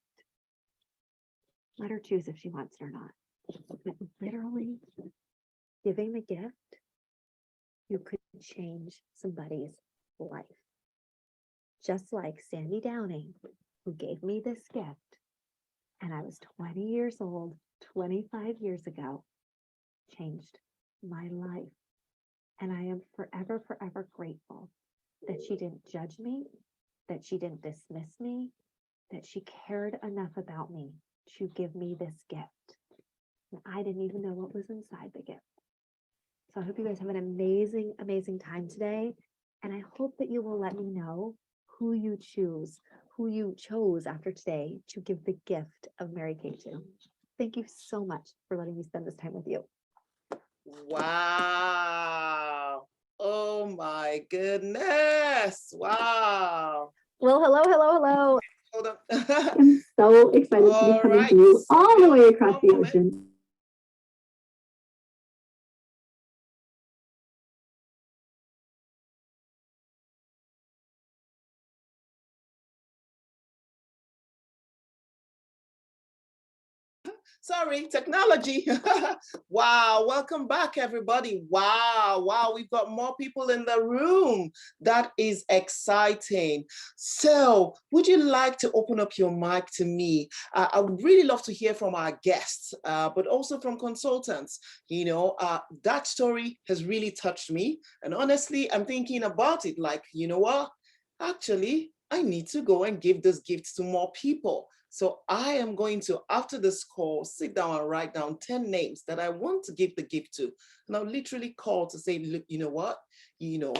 Let her choose if she wants it or not. But literally, giving the gift, you could change somebody's life. Just like Sandy Downing, who gave me this gift, and I was 20 years old, 25 years ago, changed my life. And I am forever, forever grateful that she didn't judge me, that she didn't dismiss me, that she cared enough about me to give me this gift. And I didn't even know what was inside the gift. So I hope you guys have an amazing, amazing time today. And I hope that you will let me know who you chose after today to give the gift of Mary Kay to. Thank you so much for letting me spend this time with you. Wow. Oh my goodness. Wow. Well, hello. Hold on. I'm so excited to be coming to you all the way across the ocean. Sorry, technology. Wow, welcome back, everybody. Wow, we've got more people in the room. That is exciting. So, would you like to open up your mic to me? I would really love to hear from our guests, but also from consultants. You know, that story has really touched me. And honestly, I'm thinking about it like, you know what? Actually, I need to go and give this gift to more people. So I am going to, after this call, sit down and write down 10 names that I want to give the gift to. And I'll literally call to say, look, you know what? You know,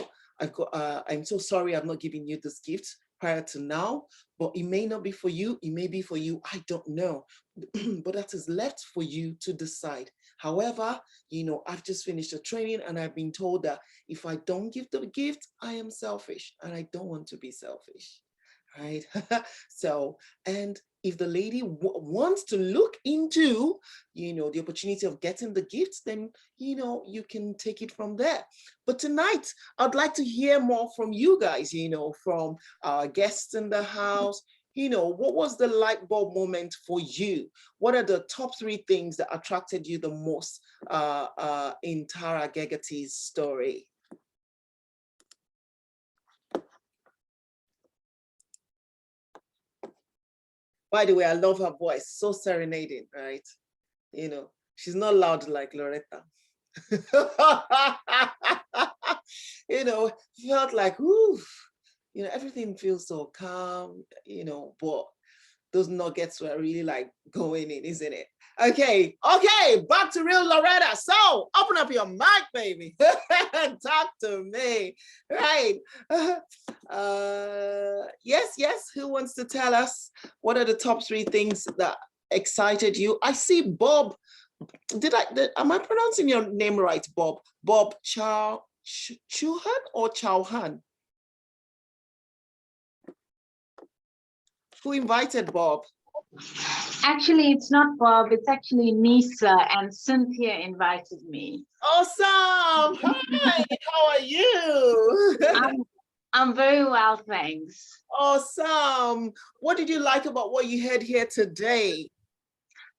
I'm so sorry I've not given you this gift prior to now, but it may not be for you. It may be for you. I don't know. But that is left for you to decide. However, you know, I've just finished a training and I've been told that if I don't give the gift, I am selfish and I don't want to be selfish. Right? So, and if the lady wants to look into, you know, the opportunity of getting the gifts, then, you know, you can take it from there. But tonight, I'd like to hear more from you guys, you know, from our guests in the house. You know, what was the light bulb moment for you? What are the top 3 things that attracted you the most in Tara Gegati's story? By the way, I love her voice, so serenading, right? You know, she's not loud like Loretta. You know, felt like, oof, you know, everything feels so calm, you know, but those nuggets were really like going in, isn't it? Okay, back to real Loretta. So open up your mic, baby, and talk to me, right? Yes, who wants to tell us what are the top 3 things that excited you? I see Bob. Am I pronouncing your name right, Bob? Bob Chauhan or Chauhan? Who invited Bob? Actually, it's not Bob, it's actually Nisa, and Cynthia invited me. Awesome. Hi, how are you? I'm very well, thanks. Awesome. What did you like about what you heard here today?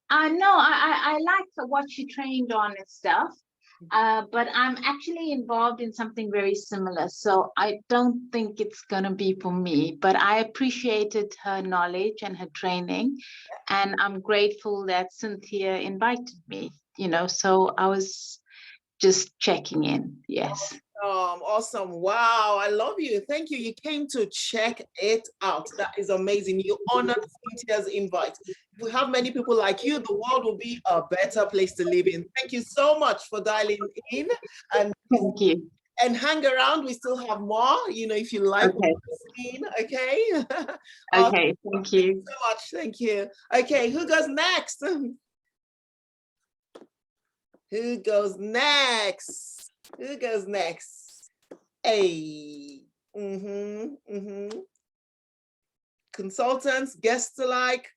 No, I like what she trained on and stuff, but I'm actually involved in something very similar, so I don't think it's gonna be for me, but I appreciated her knowledge and her training, and I'm grateful that Cynthia invited me, you know, so I was just checking in, yes. Awesome. Wow, I love you. Thank you. You came to check it out. That is amazing. You honored Cynthia's invite. If we have many people like you, the world will be a better place to live in. Thank you so much for dialing in. And thank you. And hang around. We still have more, you know, if you like what you've seen. Okay. Okay, thank you. Thank you so much. Thank you. Okay, who goes next? Who goes next? Who goes next? Hey. Consultants, guests alike.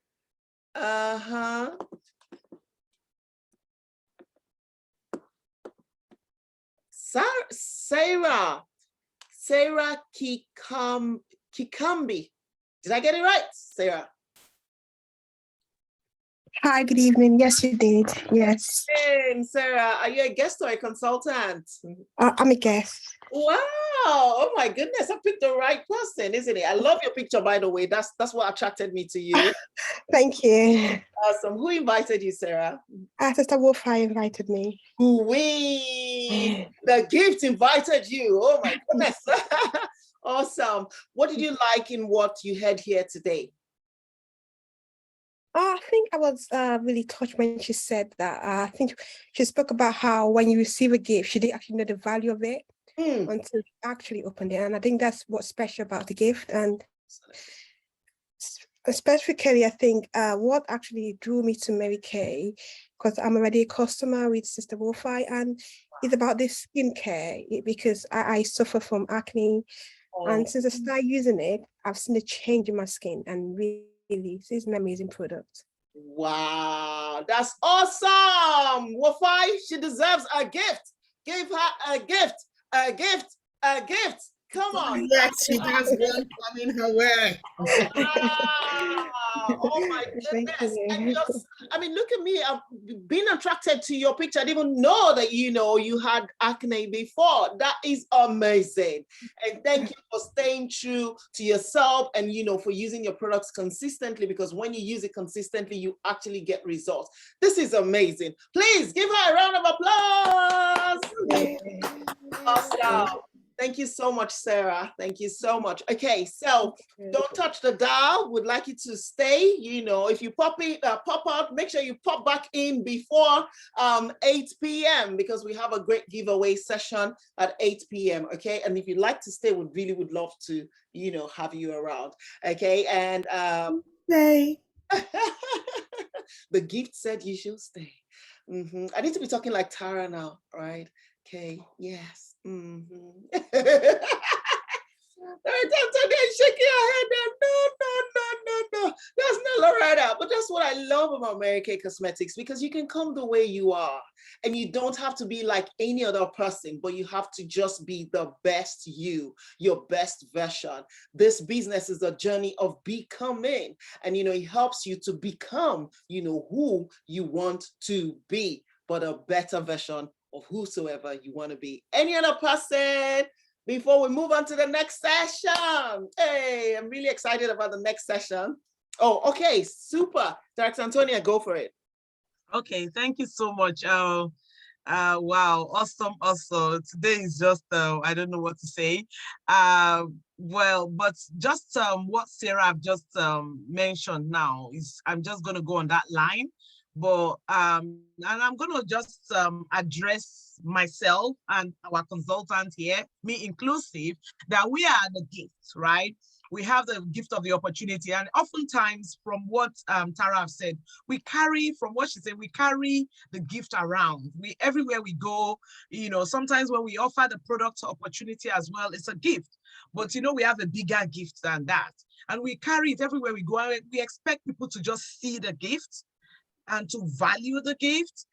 Sarah Kikambi. Did I get it right, Sarah? Hi, good evening. Yes, you did. Yes. Hey, Sarah, are you a guest or a consultant? I'm a guest. Wow. Oh my goodness. I picked the right person, isn't it? I love your picture, by the way. That's what attracted me to you. Thank you. Awesome. Who invited you, Sarah? Sister Wolfie invited me. We the gift invited you. Oh my goodness. Awesome. What did you like in what you heard here today? I think I was really touched when she said that. I think she spoke about how when you receive a gift, she didn't actually know the value of it until she actually opened it. And I think that's what's special about the gift. And Specifically, I think what actually drew me to Mary Kay, because I'm already a customer with Sister Wolfie, and it's about this skincare because I suffer from acne. And since I started using it, I've seen a change in my skin, and really, it's an amazing product. Wow, that's awesome. Wafai, she deserves a gift. Give her a gift, a gift, a gift. Come on. Yes, she has one coming her way. Wow. Oh my goodness. And just, I mean, look at me. I've been attracted to your picture. I didn't even know that, you had acne before. That is amazing. And thank you for staying true to yourself and, for using your products consistently, because when you use it consistently, you actually get results. This is amazing. Please give her a round of applause. Awesome. Thank you so much, Sarah. Thank you so much. Okay, so don't touch the dial. Would like you to stay. If you pop out, make sure you pop back in before 8 p.m. because we have a great giveaway session at 8 p.m. Okay, and if you'd like to stay, we really would love to, have you around. Okay, and stay. The gift said you should stay. I need to be talking like Tara now, right? Okay, yes. Shaking your head no, that's not Loretta. But that's what I love about Mary Kay Cosmetics, because you can come the way you are and you don't have to be like any other person, but you have to just be the best you, your best version. This business is a journey of becoming, and it helps you to become, who you want to be, but a better version of whosoever you want to be. Any other person before we move on to the next session? Hey, I'm really excited about the next session. Oh, okay, super. Director Antonia, go for it. Okay, thank you so much. Wow, awesome. Today is just, I don't know what to say. Well, but just what Sarah have just mentioned now is, I'm just going to go on that line. But and I'm going to just address myself and our consultant here, me inclusive, that we are the gift, right? We have the gift of the opportunity. And oftentimes, from what Tara have said, we carry the gift around. Everywhere we go, sometimes when we offer the product opportunity as well, it's a gift. But we have a bigger gift than that. And we carry it everywhere we go. And we expect people to just see the gift and to value the gift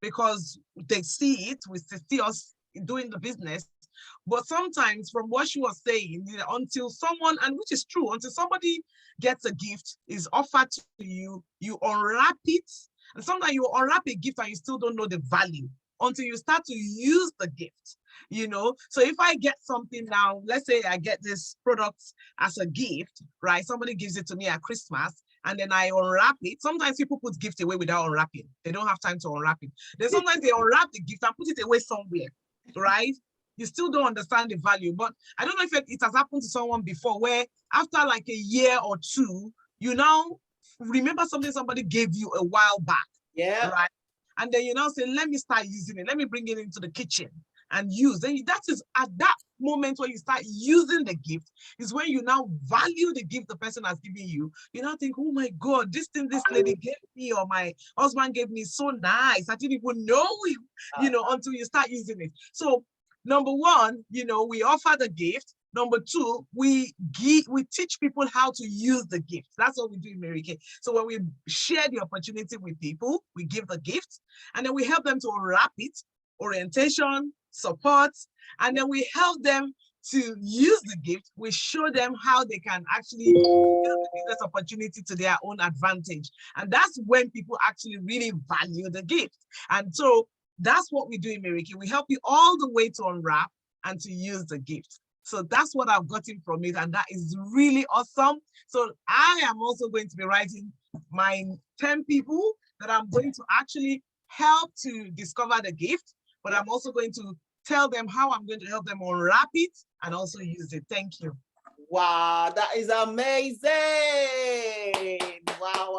because they see it, we see us doing the business. But sometimes, from what she was saying, until someone, and which is true, until somebody gets a gift, is offered to you, you unwrap it. And sometimes you unwrap a gift and you still don't know the value until you start to use the gift. So if I get something now, let's say I get this product as a gift, right? Somebody gives it to me at Christmas, and then I unwrap it. Sometimes people put gift away without unwrapping. They don't have time to unwrap it. Then sometimes they unwrap the gift and put it away somewhere, right? You still don't understand the value. But I don't know if it has happened to someone before, where after like a year or two, you now remember something somebody gave you a while back. Yeah. Right. And then you now say, let me start using it. Let me bring it into the kitchen and use. Then that is at that moment when you start using the gift, is when you now value the gift the person has given you. You now think, oh my God, this thing this lady gave me or my husband gave me, so nice. I didn't even know it, until you start using it. So number one, we offer the gift. Number two, we teach people how to use the gift. That's what we do in Mary Kay. So when we share the opportunity with people, we give the gift, and then we help them to unwrap it, orientation, support, and then we help them to use the gift. We show them how they can actually use the business opportunity to their own advantage. And that's when people actually really value the gift. And so that's what we do in Mary Kay. We help you all the way to unwrap and to use the gift. So that's what I've gotten from it, and that is really awesome. So I am also going to be writing my 10 people that I'm going to actually help to discover the gift, but I'm also going to tell them how I'm going to help them unwrap it and also use it. Thank you. Wow, that is amazing. Wow.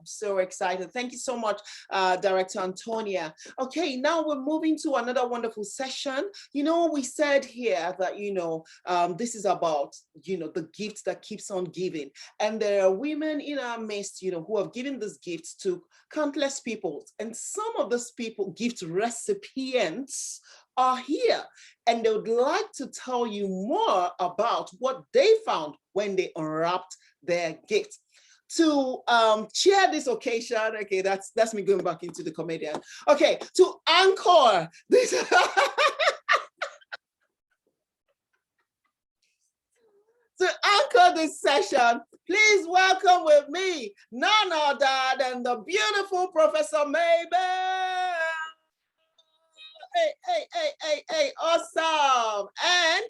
so excited. Thank you so much, Director Antonia. Okay, now we're moving to another wonderful session. You know, we said here that, you know, this is about, you know, the gift that keeps on giving. And there are women in our midst, you know, who have given this gift to countless people. And some of these people, gift recipients, are here. And they would like to tell you more about what they found when they unwrapped their gift. To chair this occasion, okay, that's me going back into the comedian. Okay, to anchor this. To anchor this session, please welcome with me none other than the beautiful Professor Mabel. Hey, awesome. And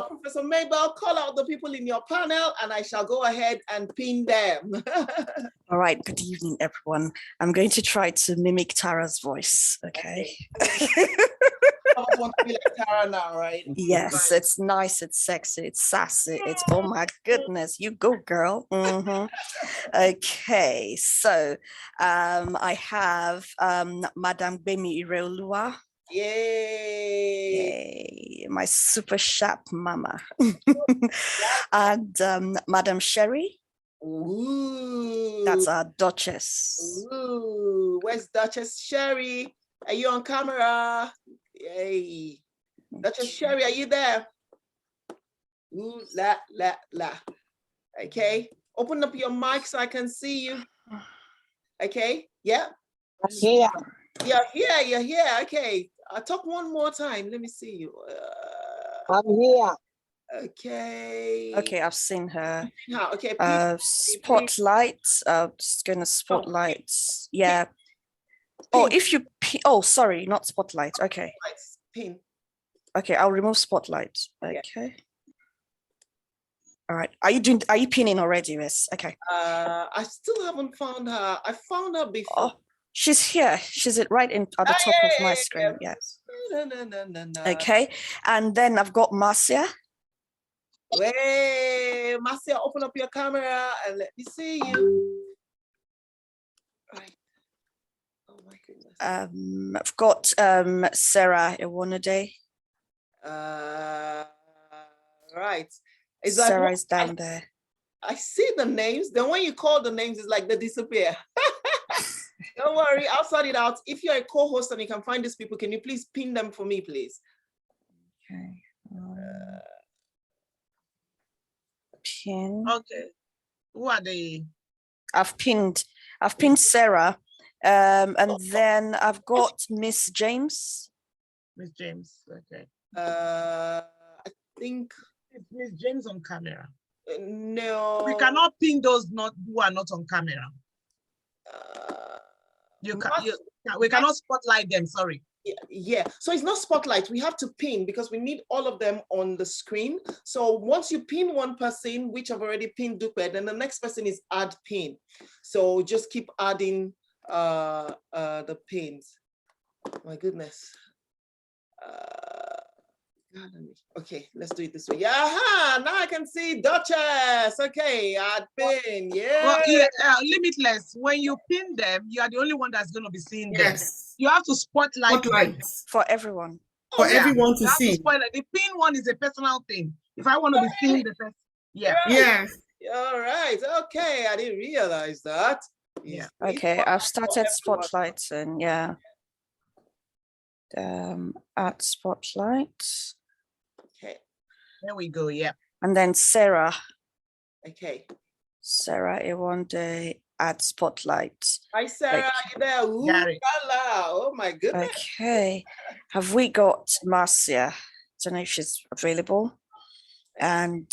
Professor Mabel, call out the people in your panel and I shall go ahead and pin them. All right, good evening, everyone. I'm going to try to mimic Tara's voice, okay? I want to be like Tara now, right? Yes, it's nice, it's sexy, it's sassy, it's, oh my goodness, you go, girl. Okay, so I have Madame Bemi Ireolua. Yay. My super sharp mama. And Madame Sherry. Ooh. That's our Duchess. Ooh. Where's Duchess Sherry? Are you on camera? Yay. Duchess Sherry, are you there? Ooh, la. Okay. Open up your mic so I can see you. Okay. Yeah. Yeah. You're here. Okay. I'll talk one more time. Let me see you. I'm here. Okay. Okay, I've seen her. Okay. Spotlight. Just gonna spotlight. Yeah. Oh, if you sorry, not spotlight. Okay. Pin. Okay, I'll remove spotlight. Okay. All right. Are you pinning already, Miss? Okay. I still haven't found her. I found her before. Oh, she's here. She's right at the top of my screen. Yes. No. Okay. And then I've got Marcia. Hey, Marcia, open up your camera and let me see you. Right. Oh my goodness. I've got Sarah Iwonade. Right. Sarah is down there. I see the names. Then when you call the names, it's like they disappear. Don't worry, I'll sort it out. If you're a co-host and you can find these people, can you please pin them for me, please? Okay. Pin. Okay. Who are they? I've pinned Sarah. And then I've got Miss James. Miss James. Okay. I think it's Miss James on camera. No. We cannot pin those who are not on camera. We cannot spotlight them, sorry. Yeah, so it's not spotlight. We have to pin because we need all of them on the screen. So once you pin one person, which I've already pinned Dupe, then the next person is add pin. So just keep adding the pins. My goodness. Okay, let's do it this way. Yeah, now I can see Duchess. Okay, add pin. Yeah. Well, yeah, Limitless. When you pin them, you are the only one that's going to be seeing them. You have to spotlight them. For everyone. For everyone to see. The pin one is a personal thing. If I want to be seeing the person, yeah. Yes. All right. Okay, I didn't realize that. Yeah. Okay, I've started spotlighting. Yeah. Add spotlight. Okay. There we go. Yeah. And then Sarah. Okay. Sarah Iwonade, add spotlight. Hi, Sarah. Are you there? Ooh, oh my goodness. Okay. Have we got Marcia? I don't know if she's available. And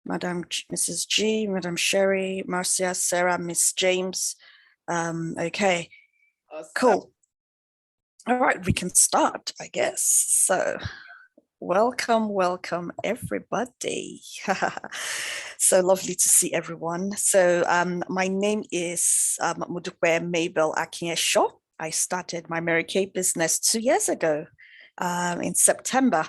Mrs. G, Madame Sherry, Marcia, Sarah, Miss James. Okay. Awesome. Cool. All right, we can start, I guess. So welcome everybody. So lovely to see everyone. So my name is Mudukwe Mabel Akinyesho. I started my Mary Kay business 2 years ago in September.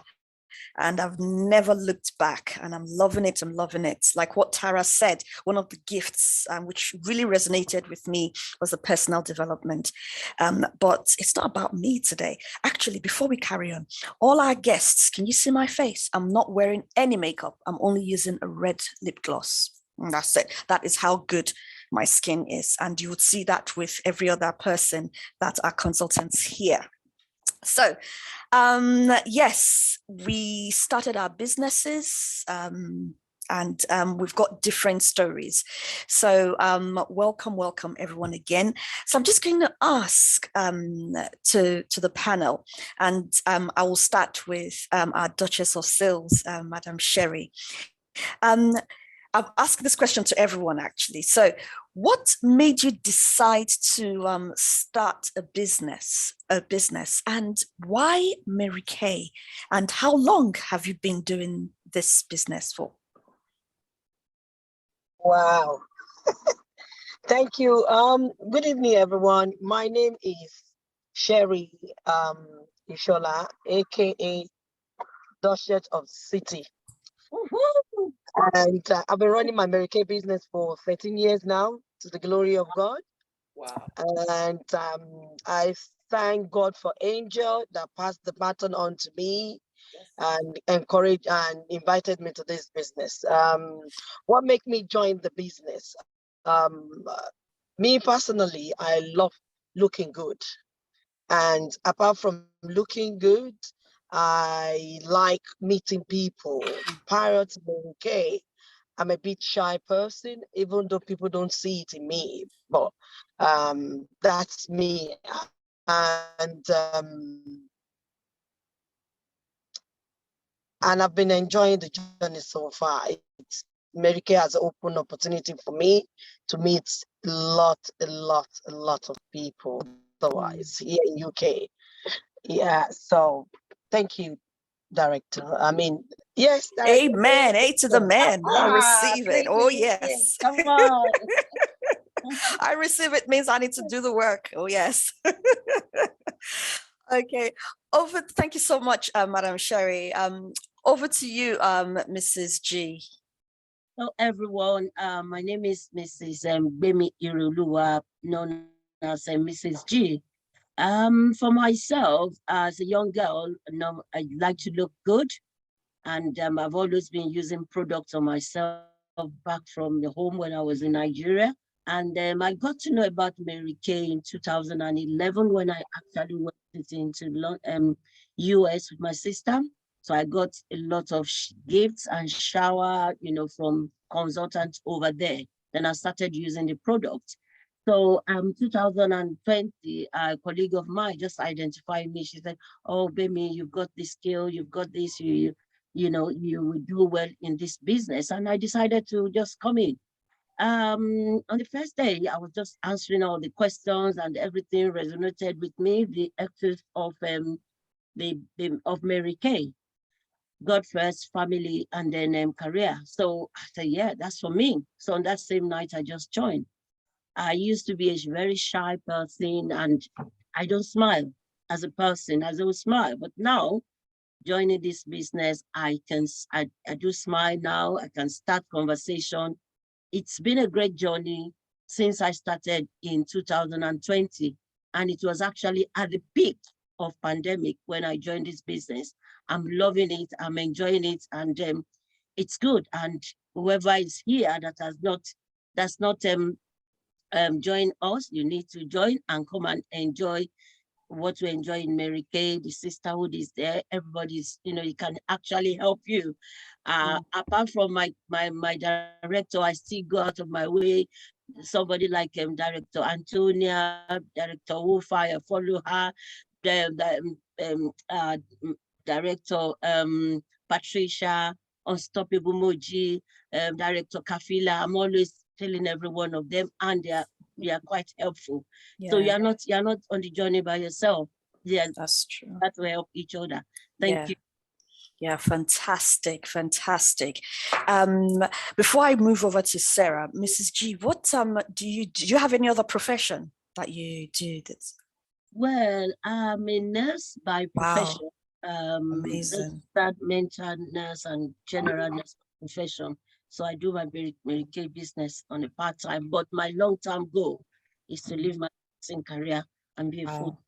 and I've never looked back, and I'm loving it. I'm loving it. Like what Tara said, one of the gifts which really resonated with me was the personal development. But it's not about me today. Actually, before we carry on, all our guests, can you see my face? I'm not wearing any makeup. I'm only using a red lip gloss. And that's it. That is how good my skin is. And you would see that with every other person that are consultants here. So, yes, we started our businesses and we've got different stories. So welcome everyone again. So I'm just going to ask to the panel, and I will start with our Duchess of Sales, Madam Sherry. I've asked this question to everyone actually. So what made you decide to start a business, and why Mary Kay? And how long have you been doing this business for? Wow. Thank you. Good evening, everyone. My name is Sherry Ishola, aka Duchess of City. And I've been running my Mary Kay business for 13 years now, to the glory of God. Wow. And I thank God for Angel that passed the baton on to me and encouraged and invited me to this business. What made me join the business? Me personally, I love looking good. And apart from looking good, I like meeting people. Prior to Mary Kay, I'm a bit shy person, even though people don't see it in me, but that's me. And I've been enjoying the journey so far. Mary Kay has opened opportunity for me to meet a lot of people otherwise here in UK. Yeah, so thank you, Director. I mean, yes, Director. Amen. A to the man. I receive it. Oh, yes. Come on. I receive it means I need to do the work. Oh, yes. Okay. Thank you so much, Madam Sherry. Over to you, Mrs. G. Hello, everyone. My name is Mrs. Bemi Iruluwa, known as Mrs. G. For myself, as a young girl, I like to look good, and I've always been using products on myself back from the home when I was in Nigeria. And I got to know about Mary Kay in 2011 when I actually went into US with my sister. So I got a lot of gifts and shower, from consultants over there. Then I started using the product. So 2020, a colleague of mine just identified me. She said, "Oh, baby, you've got this skill, you've got this, you will do well in this business." And I decided to just come in. On the first day, I was just answering all the questions and everything resonated with me, the essence of Mary Kay. God first, family, and then career. So I said, yeah, that's for me. So on that same night, I just joined. I used to be a very shy person and I don't smile as a person, as I would smile. But now, joining this business, I do smile now. I can start conversation. It's been a great journey since I started in 2020. And it was actually at the peak of pandemic when I joined this business. I'm loving it, I'm enjoying it, and it's good. And whoever is here that does not join us, you need to join and come and enjoy what we enjoy in Mary Kay. The sisterhood is there. Everybody's, it can actually help you. Apart from my director, I still go out of my way. Somebody like Director Antonia, Director Wofa, I follow her. Director Patricia, Unstoppable Moji, Director Kafila. I'm always telling every one of them, and they are quite helpful. Yeah. So you're not on the journey by yourself. Yeah, that's true. That will help each other. Thank you. Yeah, fantastic. Before I move over to Sarah, Mrs. G, what do you have any other profession that you do? Well, I'm a nurse by profession. Amazing. Registered mental nurse and general nurse profession. So I do my Mary Kay business on a part-time, but my long-term goal is to leave my nursing career and be a full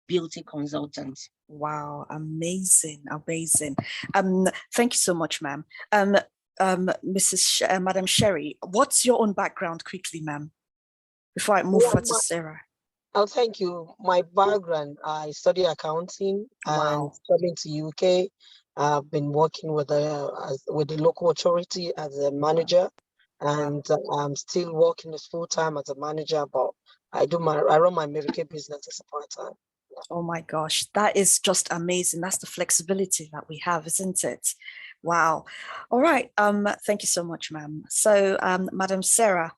beauty consultant. Wow, amazing, amazing. Thank you so much, ma'am. Madam Sherry, what's your own background quickly, ma'am? Before I move forward to Sarah. Oh, thank you. My background, I study accounting and coming to UK. I've been working with the local authority as a manager, and I'm still working as full-time as a manager, but I run my Mary Kay business as a part-time. Oh my gosh, that is just amazing. That's the flexibility that we have, isn't it? Wow. All right. Thank you so much, ma'am. So, Madam Sarah,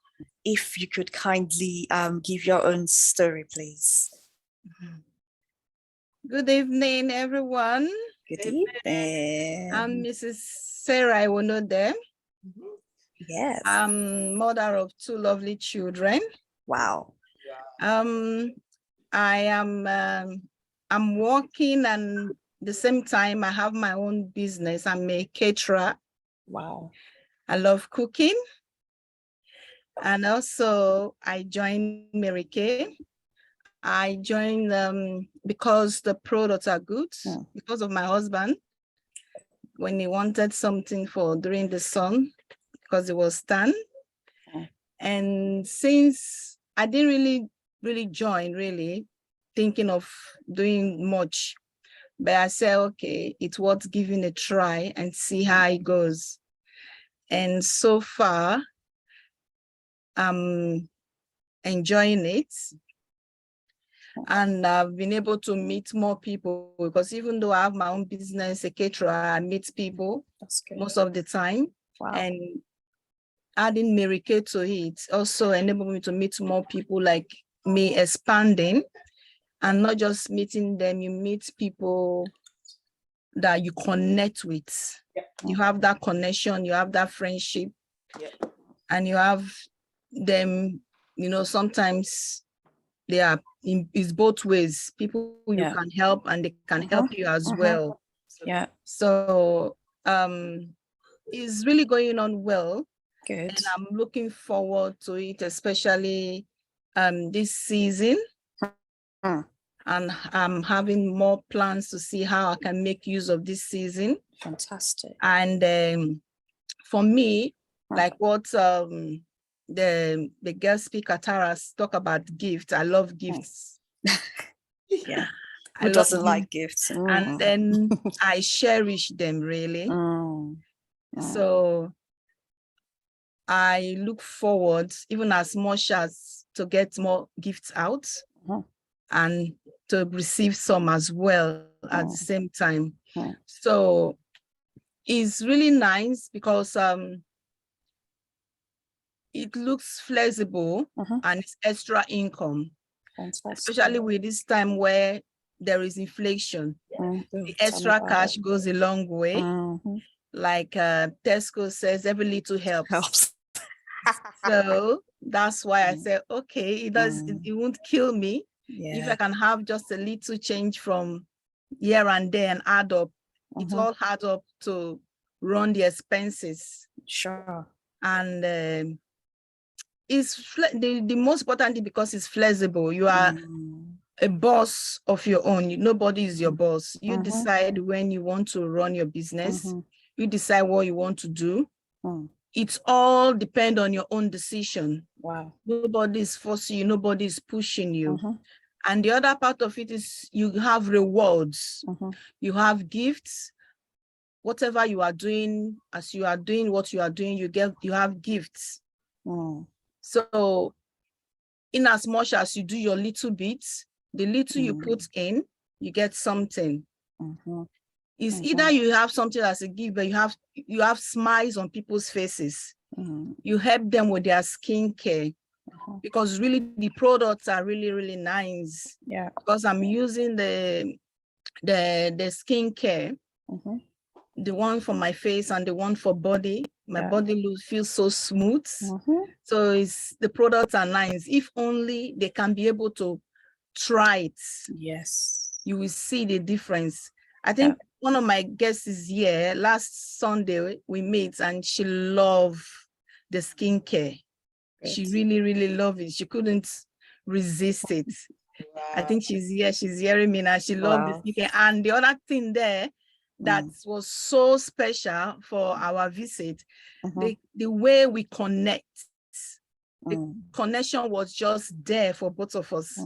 if you could kindly give your own story, please. Good evening, everyone. Good evening. I'm Mrs. Sarah Iwonode. Yes. I'm mother of 2 lovely children. Wow. I am I'm working, and the same time I have my own business. I'm a caterer. Wow. I love cooking. And also I joined Mary Kay. I joined because the products are good, because of my husband, when he wanted something for during the sun, because it was tan. And since I didn't really join, thinking of doing much, but I said, okay, it's worth giving a try and see how it goes. And so far, I'm enjoying it. And I've been able to meet more people, because even though I have my own business, a caterer, I meet people most of the time. Wow. And adding Mary Kay to it also enabled me to meet more people, like me expanding, and not just meeting them, you meet people that you connect with. You have that connection, you have that friendship, and you have them, sometimes they are it's both ways. People you can help, and they can help you as well. Yeah. So it's really going on well. Good. And I'm looking forward to it, especially this season. And I'm having more plans to see how I can make use of this season. Fantastic. And for me, like what the guest speaker Tara talk about gifts, I love gifts. Yeah. Who doesn't like gifts? And then I cherish them, really. So I look forward, even as much as to get more gifts out and to receive some as well at the same time. So it's really nice because it looks flexible and it's extra income. Fantastic. Especially with this time where there is inflation. The extra cash goes a long way. Like Tesco says, every little helps. So that's why I said, okay, it won't kill me if I can have just a little change from here and there and add up. It all adds up to run the expenses. Sure. And it's the most important thing, because it's flexible. You are a boss of your own. Nobody is your boss. You decide when you want to run your business. You decide what you want to do. It's all depend on your own decision. Wow. Nobody is forcing you. Nobody is pushing you. And the other part of it is you have rewards. You have gifts. Whatever you are doing, as you are doing what you are doing, you have gifts. So in as much as you do your little bits, the little you put in, you get something. It's either you have something as a gift, but you have smiles on people's faces. You help them with their skincare, because really the products are really, really nice. Yeah. Because I'm using the skincare, the one for my face and the one for body. My body feels so smooth. So the products are nice. If only they can be able to try it. Yes. You will see the difference. I think one of my guests is here. Last Sunday we meet, and she loved the skincare. She really, really loved it. She couldn't resist it. I think she's here. She's hearing me now. She loved the skincare. And the other thing there that was so special for our visit, the way we connect. The connection was just there for both of us.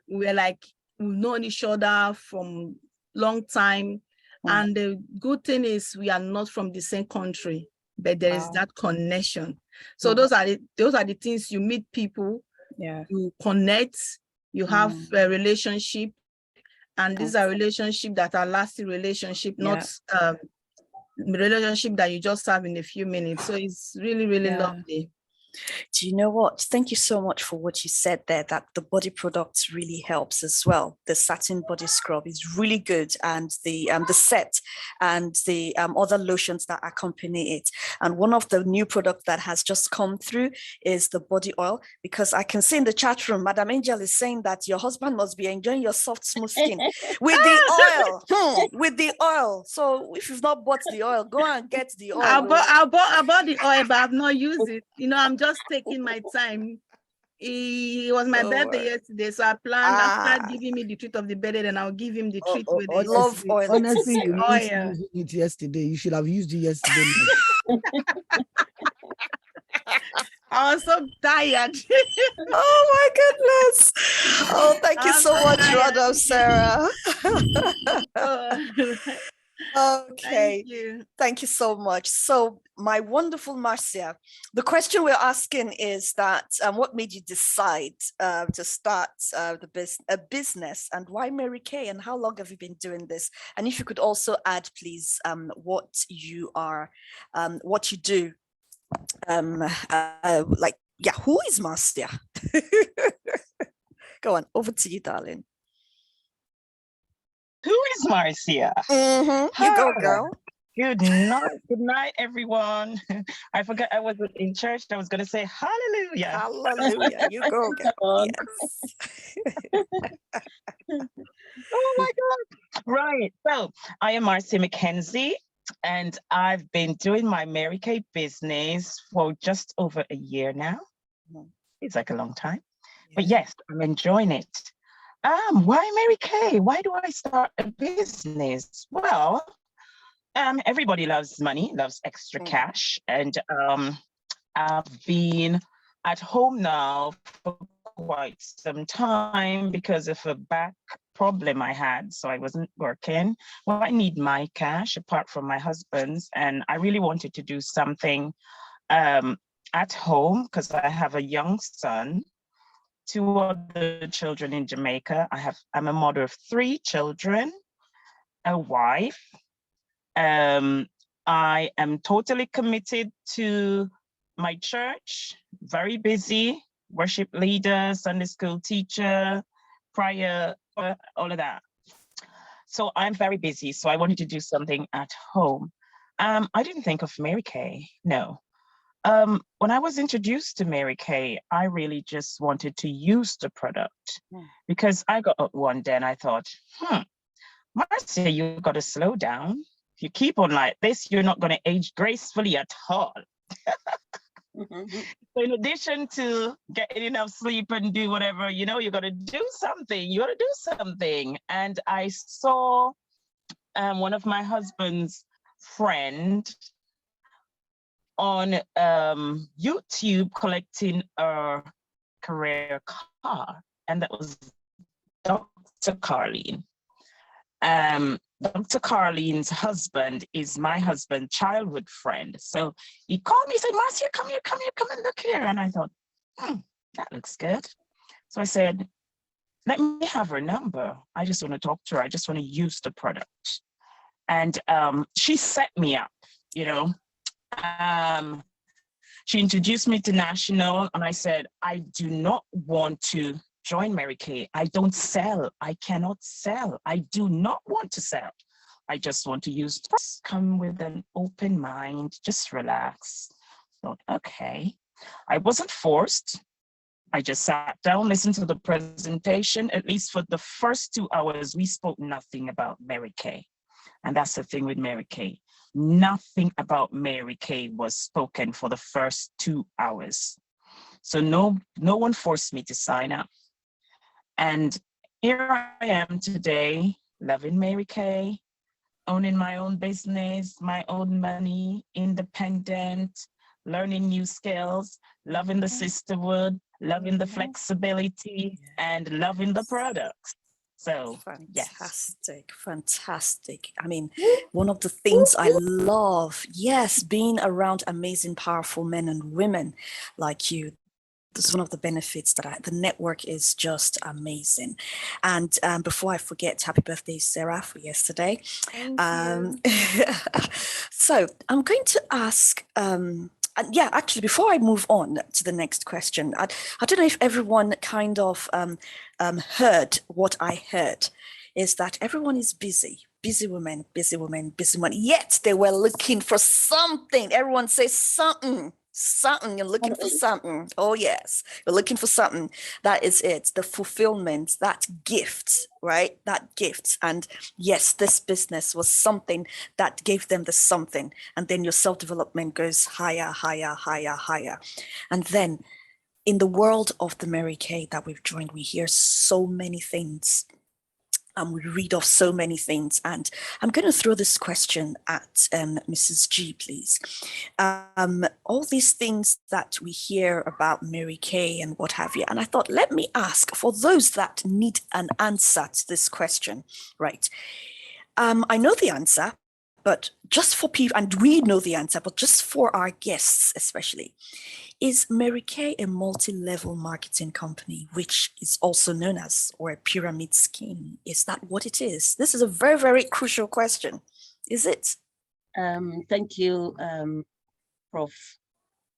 We were like, we've known each other from long time. And the good thing is we are not from the same country, but there is that connection. So those are the things. You meet people, you connect, you have a relationship, and these are relationships that are lasting relationship, not relationship that you just have in a few minutes. So it's really, really lovely. Do you know what? Thank you so much for what you said there, that the body products really helps as well. The satin body scrub is really good, and the set and the other lotions that accompany it. And one of the new products that has just come through is the body oil, because I can see in the chat room, Madam Angel is saying that your husband must be enjoying your soft, smooth skin with the oil. With the oil. So if you've not bought the oil, go and get the oil. I bought the oil, but I've not used it. You know, I'm just taking my time. It was my birthday yesterday, so I planned after giving me the treat of the birthday, then I'll give him the treat with it. Love oil. Honestly, you missed using it yesterday. You should have used it yesterday. I was so tired. Oh my goodness. Oh, thank you so much, Madam Sarah. Okay, thank you so much. So my wonderful Marcia, the question we're asking is that what made you decide to start a business, and why Mary Kay, and how long have you been doing this? And if you could also add, please, what you do. Who is Marcia? Go on, over to you, darling. Who is Marcia? You go, girl. Good night, everyone. I forgot I was in church. I was going to say hallelujah. Hallelujah. You go, girl. Yes. Oh my God. Right. So I am Marcia McKenzie, and I've been doing my Mary Kay business for just over a year now. It's like a long time. But yes, I'm enjoying it. Why Mary Kay? Why do I start a business? Well, everybody loves money, loves extra cash. And I've been at home now for quite some time because of a back problem I had. So I wasn't working. Well, I need my cash apart from my husband's. And I really wanted to do something at home because I have a young son, 2 other children in Jamaica. I'm a mother of 3 children, a wife. I am totally committed to my church, very busy, worship leader, Sunday school teacher, prior, all of that. So I'm very busy. So I wanted to do something at home. I didn't think of Mary Kay, no. When I was introduced to Mary Kay, I really just wanted to use the product because I got up one day and I thought, Marcia, you got to slow down. If you keep on like this, you're not going to age gracefully at all. So in addition to getting enough sleep and do whatever, you got to do something. You got to do something. And I saw one of my husband's friend on YouTube collecting a career car, and that was Dr. Carlene. Dr. Carlene's husband is my husband's childhood friend. So he called me, said, Marcia, come here, come and look here. And I thought, that looks good. So I said, let me have her number. I just want to talk to her. I just want to use the product. And she set me up, she introduced me to National, and I said, I do not want to join Mary Kay. I don't sell. I cannot sell. I do not want to sell. I just want to use this. Come with an open mind, just relax. Thought, okay. I wasn't forced. I just sat down, listened to the presentation. At least for the first 2 hours, we spoke nothing about Mary Kay. And that's the thing with Mary Kay. Nothing about Mary Kay was spoken for the first 2 hours. So no one forced me to sign up. And here I am today, loving Mary Kay, owning my own business, my own money, independent, learning new skills, loving the sisterhood, loving the flexibility, and loving the products. So, yes. Fantastic. I mean, one of the things I love, yes, being around amazing, powerful men and women like you. This is one of the benefits that the network is just amazing. And before I forget, happy birthday, Sarah, for yesterday. Thank you. So I'm going to ask, yeah, actually, before I move on to the next question, I don't know if everyone kind of heard what I heard, is that everyone is busy. Busy women, busy women, busy women. Yet they were looking for something. Everyone says something. Something, you're looking for something. Oh yes, you're looking for something. That is it, the fulfillment, that gift, right? That gift. And yes, this business was something that gave them the something. And then your self-development goes higher, higher, higher, higher. And then in the world of the Mary Kay that we've joined, we hear so many things. And we read of so many things. And I'm going to throw this question at Mrs. G, please. All these things that we hear about Mary Kay and what have you. And I thought, let me ask for those that need an answer to this question, right? I know the answer, but just for people, and we know the answer, but just for our guests especially. Is Mary Kay a multi-level marketing company, which is also known as, or a pyramid scheme? Is that what it is? This is a very, very crucial question. Is it? Thank you, Prof.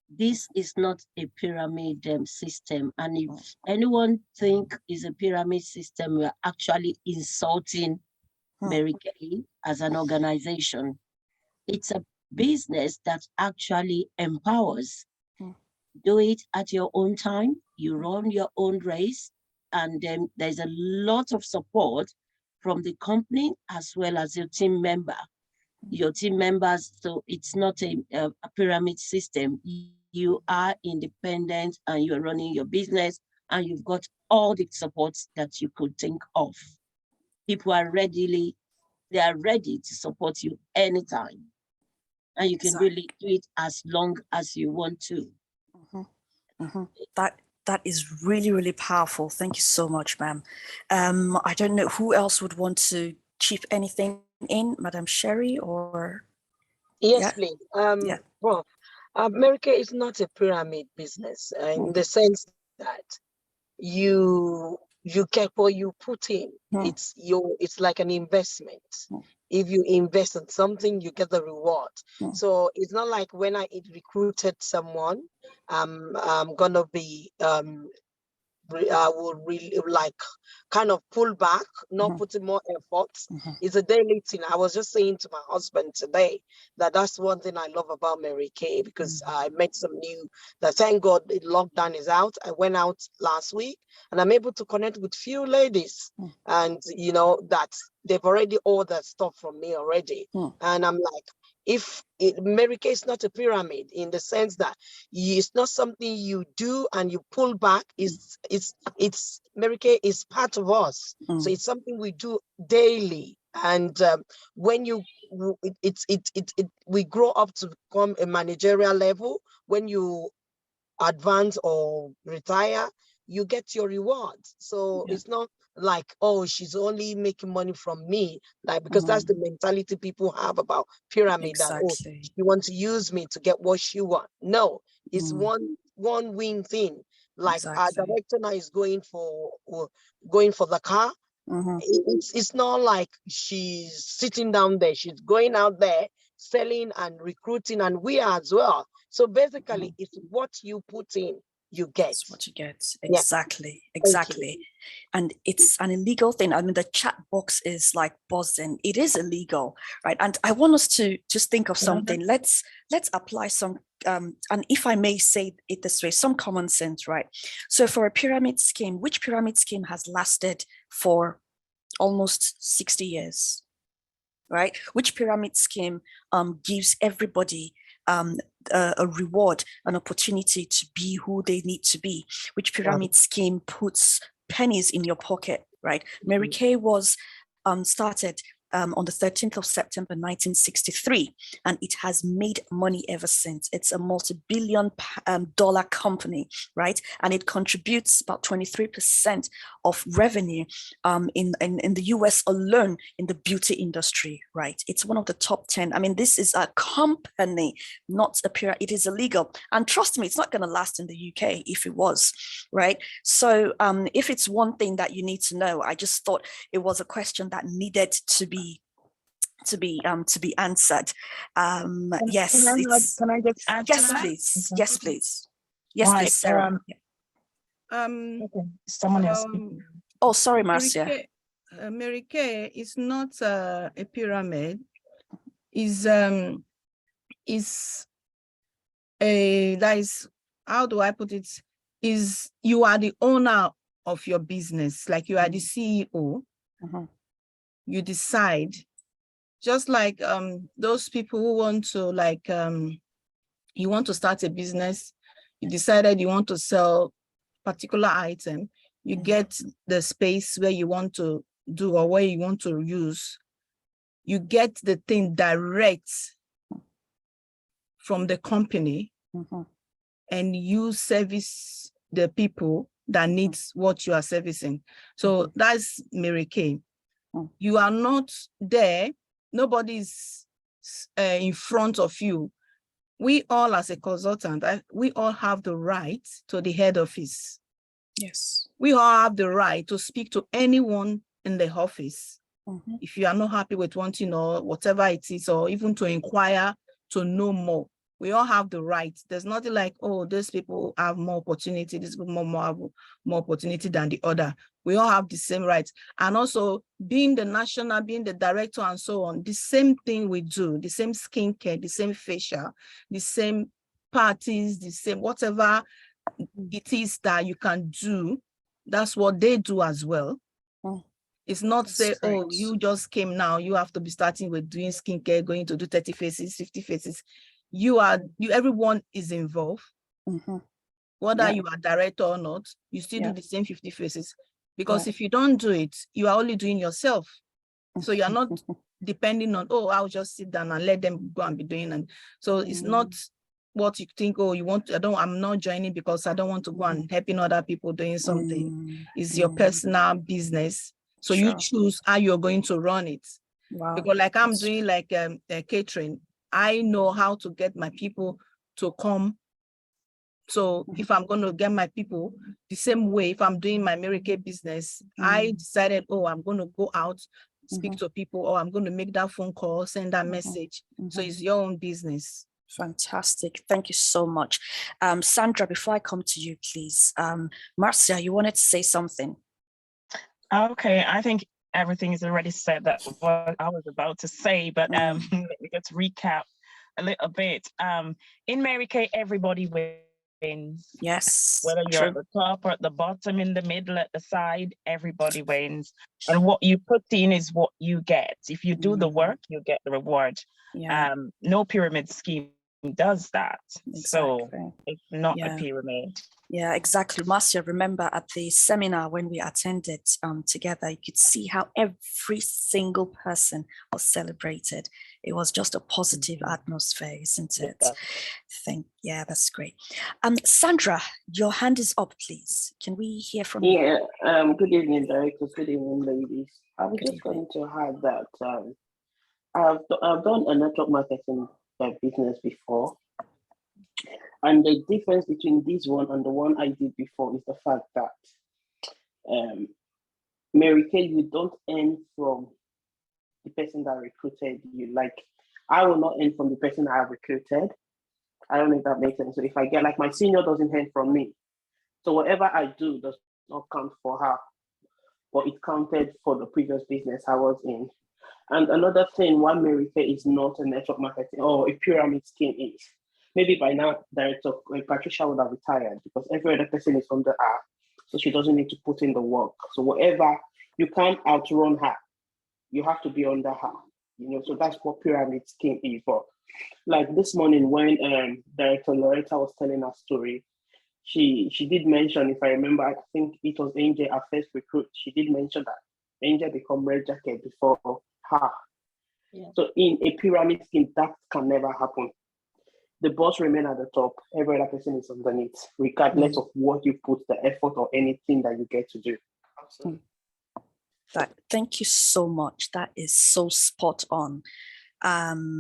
This is not a pyramid system. And if anyone think is a pyramid system, we're actually insulting Mary Kay as an organization. It's a business that actually empowers. Do it at your own time. You run your own race, and then there's a lot of support from the company as well as your team member. Your team members, so it's not a pyramid system. You are independent and you're running your business, and you've got all the supports that you could think of. People are ready to support you anytime, and you can really do it as long as you want to. That is really, really powerful. Thank you so much, ma'am. I don't know who else would want to chip anything in, Madam Sherry, or? Yes, please. Prof, America is not a pyramid business in the sense that you get what you put in. It's like an investment. If you invest in something, you get the reward. So it's not like when I recruited someone, I'm gonna be I will really like kind of pull back, not putting more effort. It's a daily thing. I was just saying to my husband today that that's one thing I love about Mary Kay, because I met some new, that thank God the lockdown is out. I went out last week and I'm able to connect with few ladies, and you know that they've already ordered stuff from me already. And I'm like, Mary Kay is not a pyramid in the sense that it's not something you do and you pull back. It's Mary Kay is part of us, so it's something we do daily. And when we grow up to become a managerial level, when you advance or retire, you get your rewards. So it's not like, oh, she's only making money from me, like, because that's the mentality people have about pyramid, that oh, she wants to use me to get what she wants. No, it's one win thing. Like our director now is going for the car. It's not like she's sitting down there. She's going out there selling and recruiting, and we are as well. So basically, it's what you put in, you get. That's what you get. Exactly. And it's an illegal thing. I mean, the chat box is like buzzing. It is illegal, right? And I want us to just think of something. Let's apply some, and if I may say it this way, some common sense, right? So for a pyramid scheme, which pyramid scheme has lasted for almost 60 years? right? Which pyramid scheme gives everybody a reward, an opportunity to be who they need to be? Which pyramid scheme puts pennies in your pocket, right? Mary Kay was started on the 13th of September 1963, and it has made money ever since. It's a multi-billion dollar company, right? And it contributes about 23% of revenue in the US alone in the beauty industry, right? It's one of the top 10. I mean, this is a company, not a pyramid. It is illegal. And trust me, it's not going to last in the UK if it was, right? So if it's one thing that you need to know, I just thought it was a question that needed to be answered. Yes, can I just add yes, to that? please. Yes, please. Yes, Right, please, Sarah. Okay. Someone else. Oh, sorry, Marcia. Mary Kay is not a pyramid. Is that is, how do I put it? Is you are the owner of your business, like you are the CEO. You decide, just like those people who want to, like, you want to start a business, you decided you want to sell particular item, you get the space where you want to do or where you want to use, you get the thing direct from the company, and you service the people that needs what you are servicing. So that's Mary Kay. You are not there, nobody's in front of you. We all, as a consultant, we all have the right to the head office. Yes. We all have the right to speak to anyone in the office. If you are not happy with one thing or whatever it is, or even to inquire, to know more, we all have the right. There's nothing like, oh, these people have more opportunity, these people have more opportunity than the other. We all have the same rights. And also being the national, being the director and so on, the same thing we do, the same skincare, the same facial, the same parties, the same whatever it is that you can do, that's what they do as well. It's not say, oh, you just came now, you have to be starting with doing skincare, going to do 30 faces, 50 faces. Everyone is involved. Whether you are director or not, you still do the same 50 faces. Because if you don't do it, you are only doing yourself. So you're not depending on, oh, I'll just sit down and let them go and be doing. And so it's not what you think, oh, you want to, I'm not joining because I don't want to go and helping other people doing something. It's your personal business. So you choose how you're going to run it. Because like I'm doing like catering, I know how to get my people to come. So if I'm going to get my people the same way, if I'm doing my Mary Kay business, I decided, oh, I'm going to go out, speak to people, or I'm going to make that phone call, send that message. So it's your own business. Fantastic. Thank you so much. Sandra, before I come to you, please, Marcia, you wanted to say something. Okay, I think everything is already said that what I was about to say, but let me just recap a little bit. In Mary Kay, everybody wins. Yes. Whether you're at the top or at the bottom, in the middle, at the side, everybody wins. And what you put in is what you get. If you do the work, you get the reward. No pyramid scheme does that. So it's not a pyramid. Yeah, exactly. Marcia, remember at the seminar when we attended together, you could see how every single person was celebrated. It was just a positive atmosphere, isn't it? Yeah, that's great. Sandra, your hand is up, please. Can we hear from you? Yeah, good evening, directors. Good evening, ladies. I'm just going to add that I've done a network marketing business before. And the difference between this one and the one I did before is the fact that Mary Kay, you don't earn from the person that recruited you. Like, I will not earn from the person I have recruited. I don't know if that makes sense. So if I get, like, my senior doesn't earn from me. So whatever I do does not count for her, but it counted for the previous business I was in. And another thing, why Mary Kay is not a network marketing or a pyramid scheme is, maybe by now, Director Patricia would have retired because every other person is under her, so she doesn't need to put in the work. So whatever, you can't outrun her. You have to be under her. So that's what pyramid scheme is. But like this morning when Director Loretta was telling her story, she did mention, if I remember, I think it was Angel, our first recruit, she did mention that Angel become Red Jacket before her. Yeah. So in a pyramid scheme, that can never happen. The boss remain at the top, every other person is underneath, regardless of what you put the effort or anything that you get to do. Absolutely. Thank you so much. That is so spot on. I'm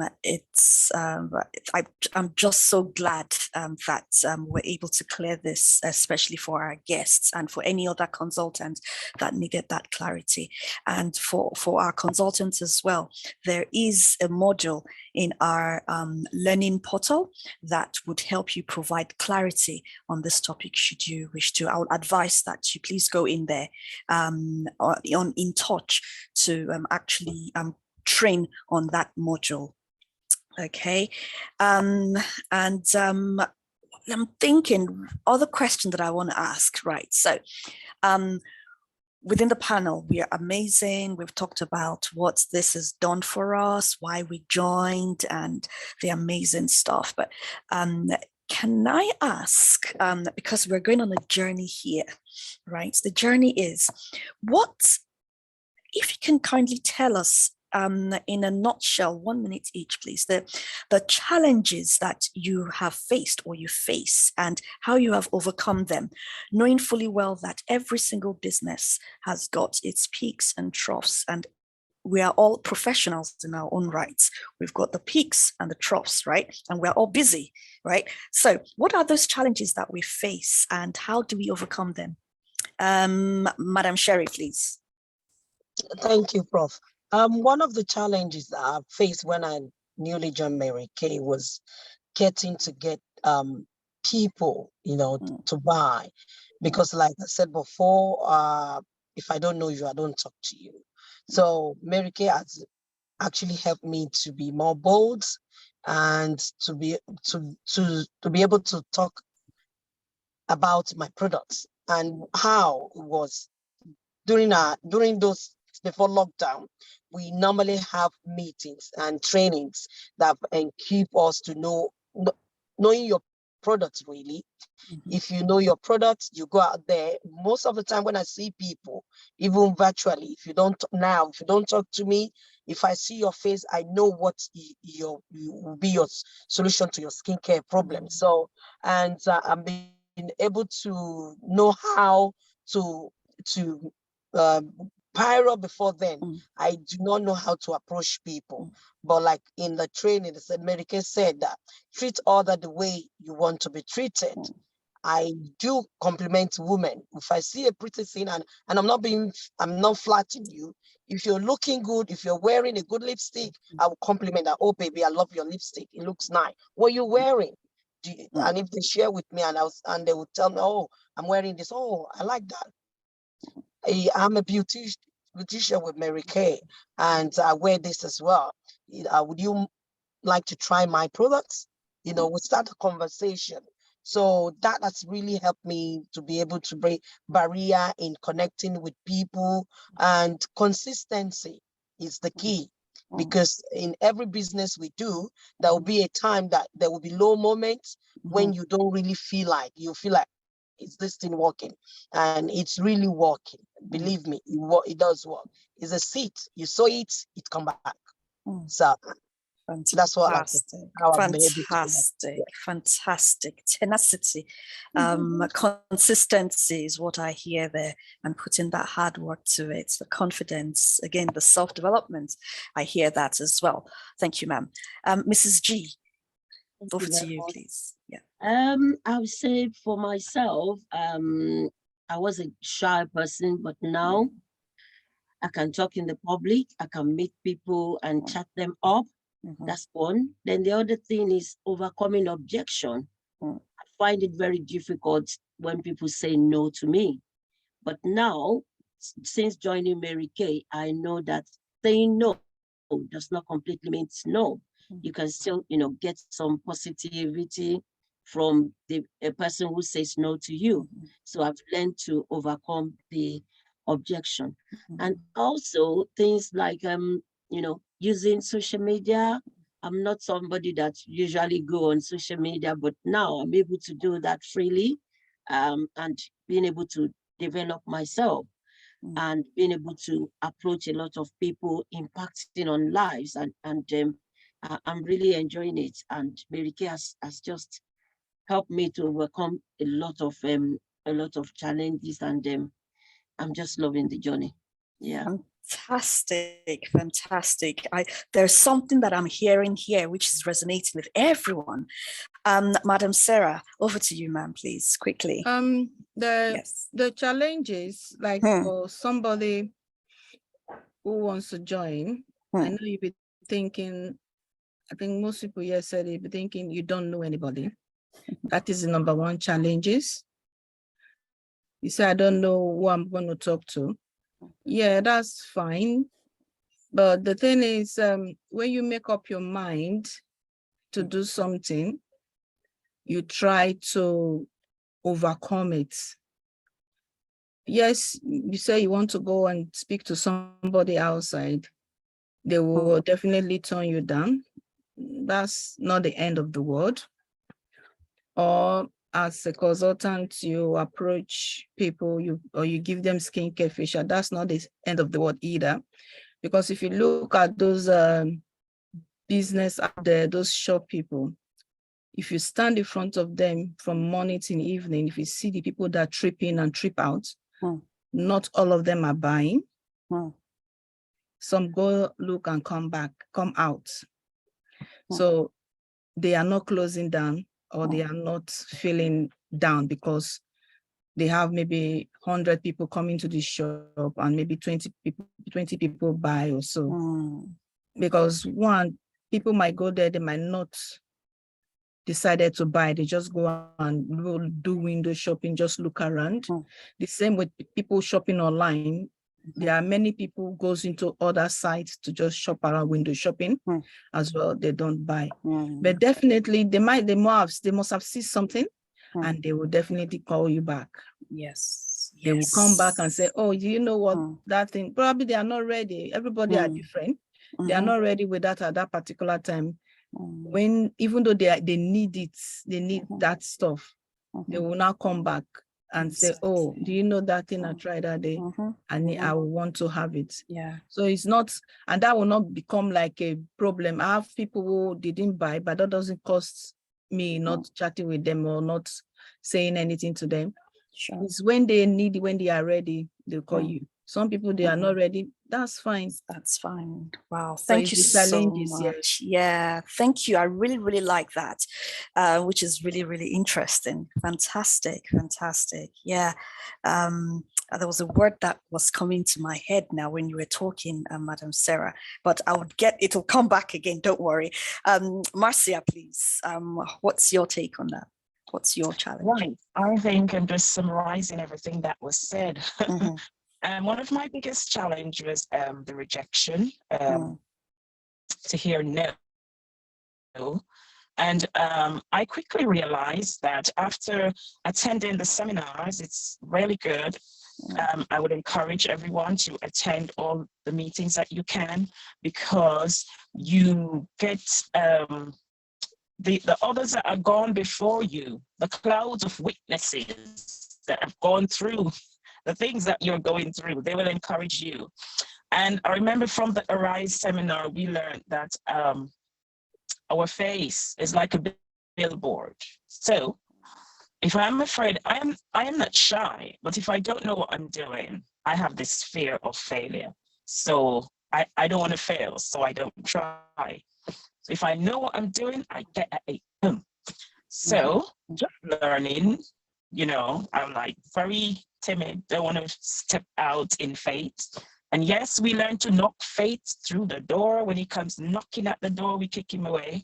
just so glad that we're able to clear this, especially for our guests and for any other consultants that needed that clarity. And for our consultants as well, there is a module in our learning portal that would help you provide clarity on this topic should you wish to. I would advise that you please go in there in touch to actually train on that module. Okay. I'm thinking other question that I want to ask, right? So within the panel, we are amazing. We've talked about what this has done for us, why we joined, and the amazing stuff. But can I ask, because we're going on a journey here, right? The journey is, what, if you can kindly tell us in a nutshell, 1 minute each, please, the challenges that you have faced or you face and how you have overcome them, knowing fully well that every single business has got its peaks and troughs, and we are all professionals in our own rights. We've got the peaks and the troughs, right? And we're all busy, right? So what are those challenges that we face and how do we overcome them? Madam Sherry, please. Thank you, Prof. One of the challenges that I faced when I newly joined Mary Kay was getting to get people, to buy. Because like I said before, if I don't know you, I don't talk to you. So Mary Kay has actually helped me to be more bold and to be able to talk about my products and how it was during those before lockdown. We normally have meetings and trainings that keep us to knowing your product really. If you know your product, you go out there. Most of the time when I see people, even virtually, if you don't talk to me, if I see your face, I know what will be your solution to your skincare problem. So, and I'm being able to know how to prior before then, I do not know how to approach people. But like in the training, the American said that treat other the way you want to be treated. I do compliment women. If I see a pretty thing, and I'm not flattering you. If you're looking good, if you're wearing a good lipstick, I will compliment that. Oh, baby, I love your lipstick. It looks nice. What are you wearing? And if they share with me and they would tell me, oh, I'm wearing this. Oh, I like that. I'm a beautician with Mary Kay, and I wear this as well. Would you like to try my products? We start a conversation. So that has really helped me to be able to break barrier in connecting with people, and consistency is the key. Because in every business we do, there will be a time that there will be low moments when you don't really feel like, is this thing working? And it's really working. Believe me, it does work. It's a seed. You sow it, it come back. So that's what fantastic tenacity, consistency is what I hear there, and putting that hard work to it, the confidence, again, the self-development. I hear that as well. Thank you, ma'am. Mrs. G, over to you, please. Yeah. I would say for myself, I was a shy person, but now I can talk in the public. I can meet people and chat them up. That's one. Then the other thing is overcoming objection. I find it very difficult when people say no to me. But now, since joining Mary Kay, I know that saying no does not completely mean no. You can still, get some positivity from a person who says no to you. So I've learned to overcome the objection. And also things like, using social media. I'm not somebody that usually go on social media, but now I'm able to do that freely, and being able to develop myself and being able to approach a lot of people, impacting on lives, and I'm really enjoying it. And Mary Kay has just helped me to overcome a lot of challenges, and I'm just loving the journey. Yeah. Fantastic. There's something that I'm hearing here which is resonating with everyone. Madam Sarah, over to you, ma'am, please, quickly. The challenges, like for somebody who wants to join, I know you'll be thinking, I think most people here said they'll be thinking you don't know anybody. That is the number one challenges. You say, I don't know who I'm going to talk to. Yeah, that's fine. But the thing is, when you make up your mind to do something, you try to overcome it. Yes, you say you want to go and speak to somebody outside, they will definitely turn you down. That's not the end of the world. Or as a consultant, you approach people, or you give them skincare facial. That's not the end of the world either. Because if you look at those business out there, those shop people, if you stand in front of them from morning till evening, if you see the people that trip in and trip out, not all of them are buying. Some go look and come out. So they are not closing down, or they are not feeling down because they have maybe 100 people coming to the shop and maybe 20 people buy or so. Because one, people might go there, they might not decided to buy, they just go and do window shopping, just look around. The same with people shopping online. There are many people goes into other sites to just shop around, window shopping as well. They don't buy, but definitely they must have seen something, and they will definitely call you back. They will come back and say, oh, do you know what, that thing, probably they are not ready. Everybody are different. They are not ready with that at that particular time. When, even though they need it, they need that stuff, they will now come back and say, oh, do you know that thing I tried that day? And I will want to have it. So it's not, and that will not become like a problem. I have people who didn't buy, but that doesn't cost me not chatting with them or not saying anything to them. It's when they need, when they are ready, they'll call you. Some people, they are not ready. That's fine. That's fine. Wow. So Thank you so much. Yeah, thank you. I really, really like that, which is really, really interesting. Fantastic. Yeah. There was a word that was coming to my head now when you were talking, Madam Sarah, but it'll come back again. Don't worry. Marcia, please. What's your take on that? What's your challenge? Right. I think I'm just summarizing everything that was said. And one of my biggest challenges was the rejection, to hear no. And I quickly realized that after attending the seminars, it's really good. I would encourage everyone to attend all the meetings that you can, because you get the others that are gone before you, the clouds of witnesses that have gone through the things that you're going through, they will encourage you. And I remember from the Arise seminar, we learned that our face is like a billboard. So if I'm afraid, I am not shy, but if I don't know what I'm doing, I have this fear of failure. So I don't want to fail, so I don't try. So if I know what I'm doing, I get a So just learning, I'm like very timid, don't want to step out in faith. And yes, we learn to knock faith through the door. When he comes knocking at the door, we kick him away.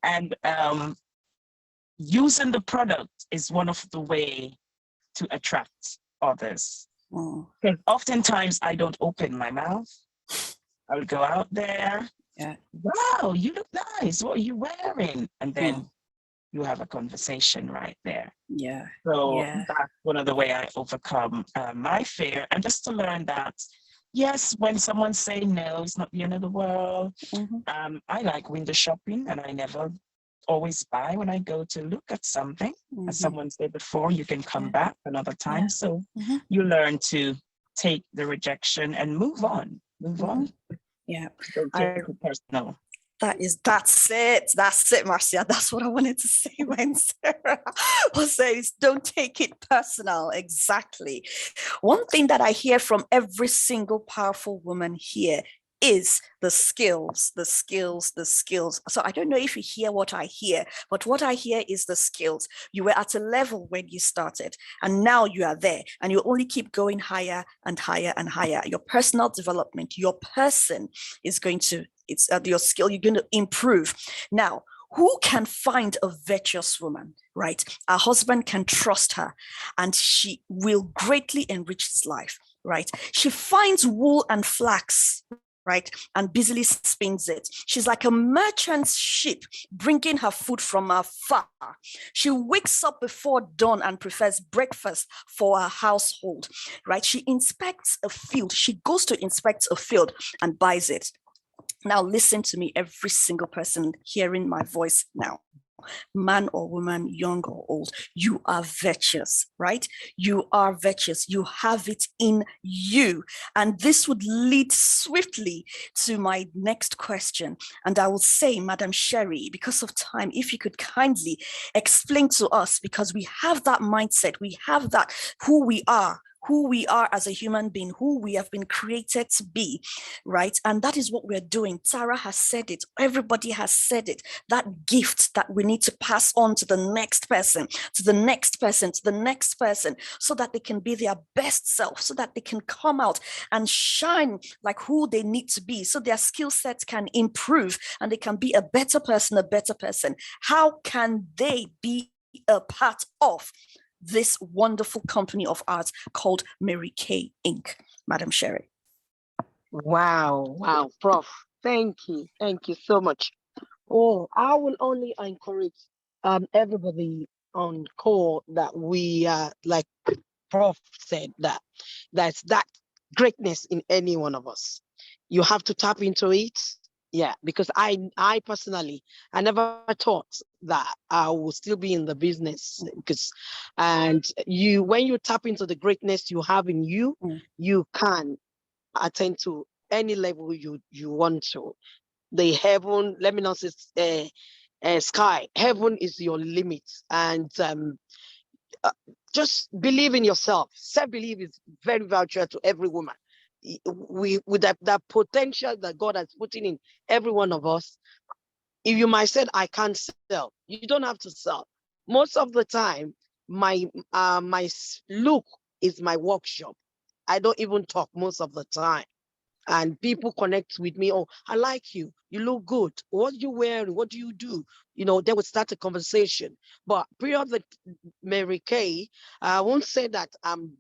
And using the product is one of the way to attract others. Because oftentimes I don't open my mouth. I would go out there. Wow, you look nice. What are you wearing? And then you have a conversation right there. So that's one of the way I overcome my fear, and just to learn that yes, when someone say no, it's not the end of the world. I like window shopping, and I never always buy when I go to look at something. As someone said before, you can come back another time. So you learn to take the rejection and move on. Yeah. Don't take it personal. That's it, Marcia. That's what I wanted to say when Sarah was saying, don't take it personal. Exactly. One thing that I hear from every single powerful woman here is the skills. So I don't know if you hear what I hear, but what I hear is the skills. You were at a level when you started, and now you are there, and you only keep going higher and higher and higher. Your personal development, your person is going to, it's your skill, you're going to improve. Now, who can find a virtuous woman, right? Her husband can trust her, and she will greatly enrich his life, right? She finds wool and flax, right? And busily spins it. She's like a merchant ship bringing her food from afar. She wakes up before dawn and prepares breakfast for her household, right? She inspects a field. She goes to inspect a field and buys it. Now listen to me, every single person hearing my voice now. Man or woman, young or old, you are virtuous, right? You are virtuous. You have it in you. And this would lead swiftly to my next question. And I will say, Madam Sherry, because of time, if you could kindly explain to us, because we have that mindset, we have that who we are as a human being, who we have been created to be, right? And that is what we're doing. Tara has said it. Everybody has said it. That gift that we need to pass on to the next person, to the next person, to the next person, so that they can be their best self, so that they can come out and shine like who they need to be, so their skill sets can improve and they can be a better person, How can they be a part of this wonderful company of ours called Mary Kay Inc.? Madam Sherry. Wow, Prof. Thank you so much. Oh, I will only encourage everybody on call that we like Prof said, that's that greatness in any one of us. You have to tap into it. Yeah, because I personally, I never thought that I would still be in the business, when you tap into the greatness you have in you, you can attain to any level you want to. The heaven, let me not say sky, heaven is your limit. And just believe in yourself. Self-belief is very vital to every woman. With that potential that God has put in every one of us. If you might say, I can't sell, you don't have to sell. Most of the time, my look is my workshop. I don't even talk most of the time. And people connect with me. Oh, I like you. You look good. What are you wearing? What do you do? They would start a conversation. But period of Mary Kay, I won't say that I'm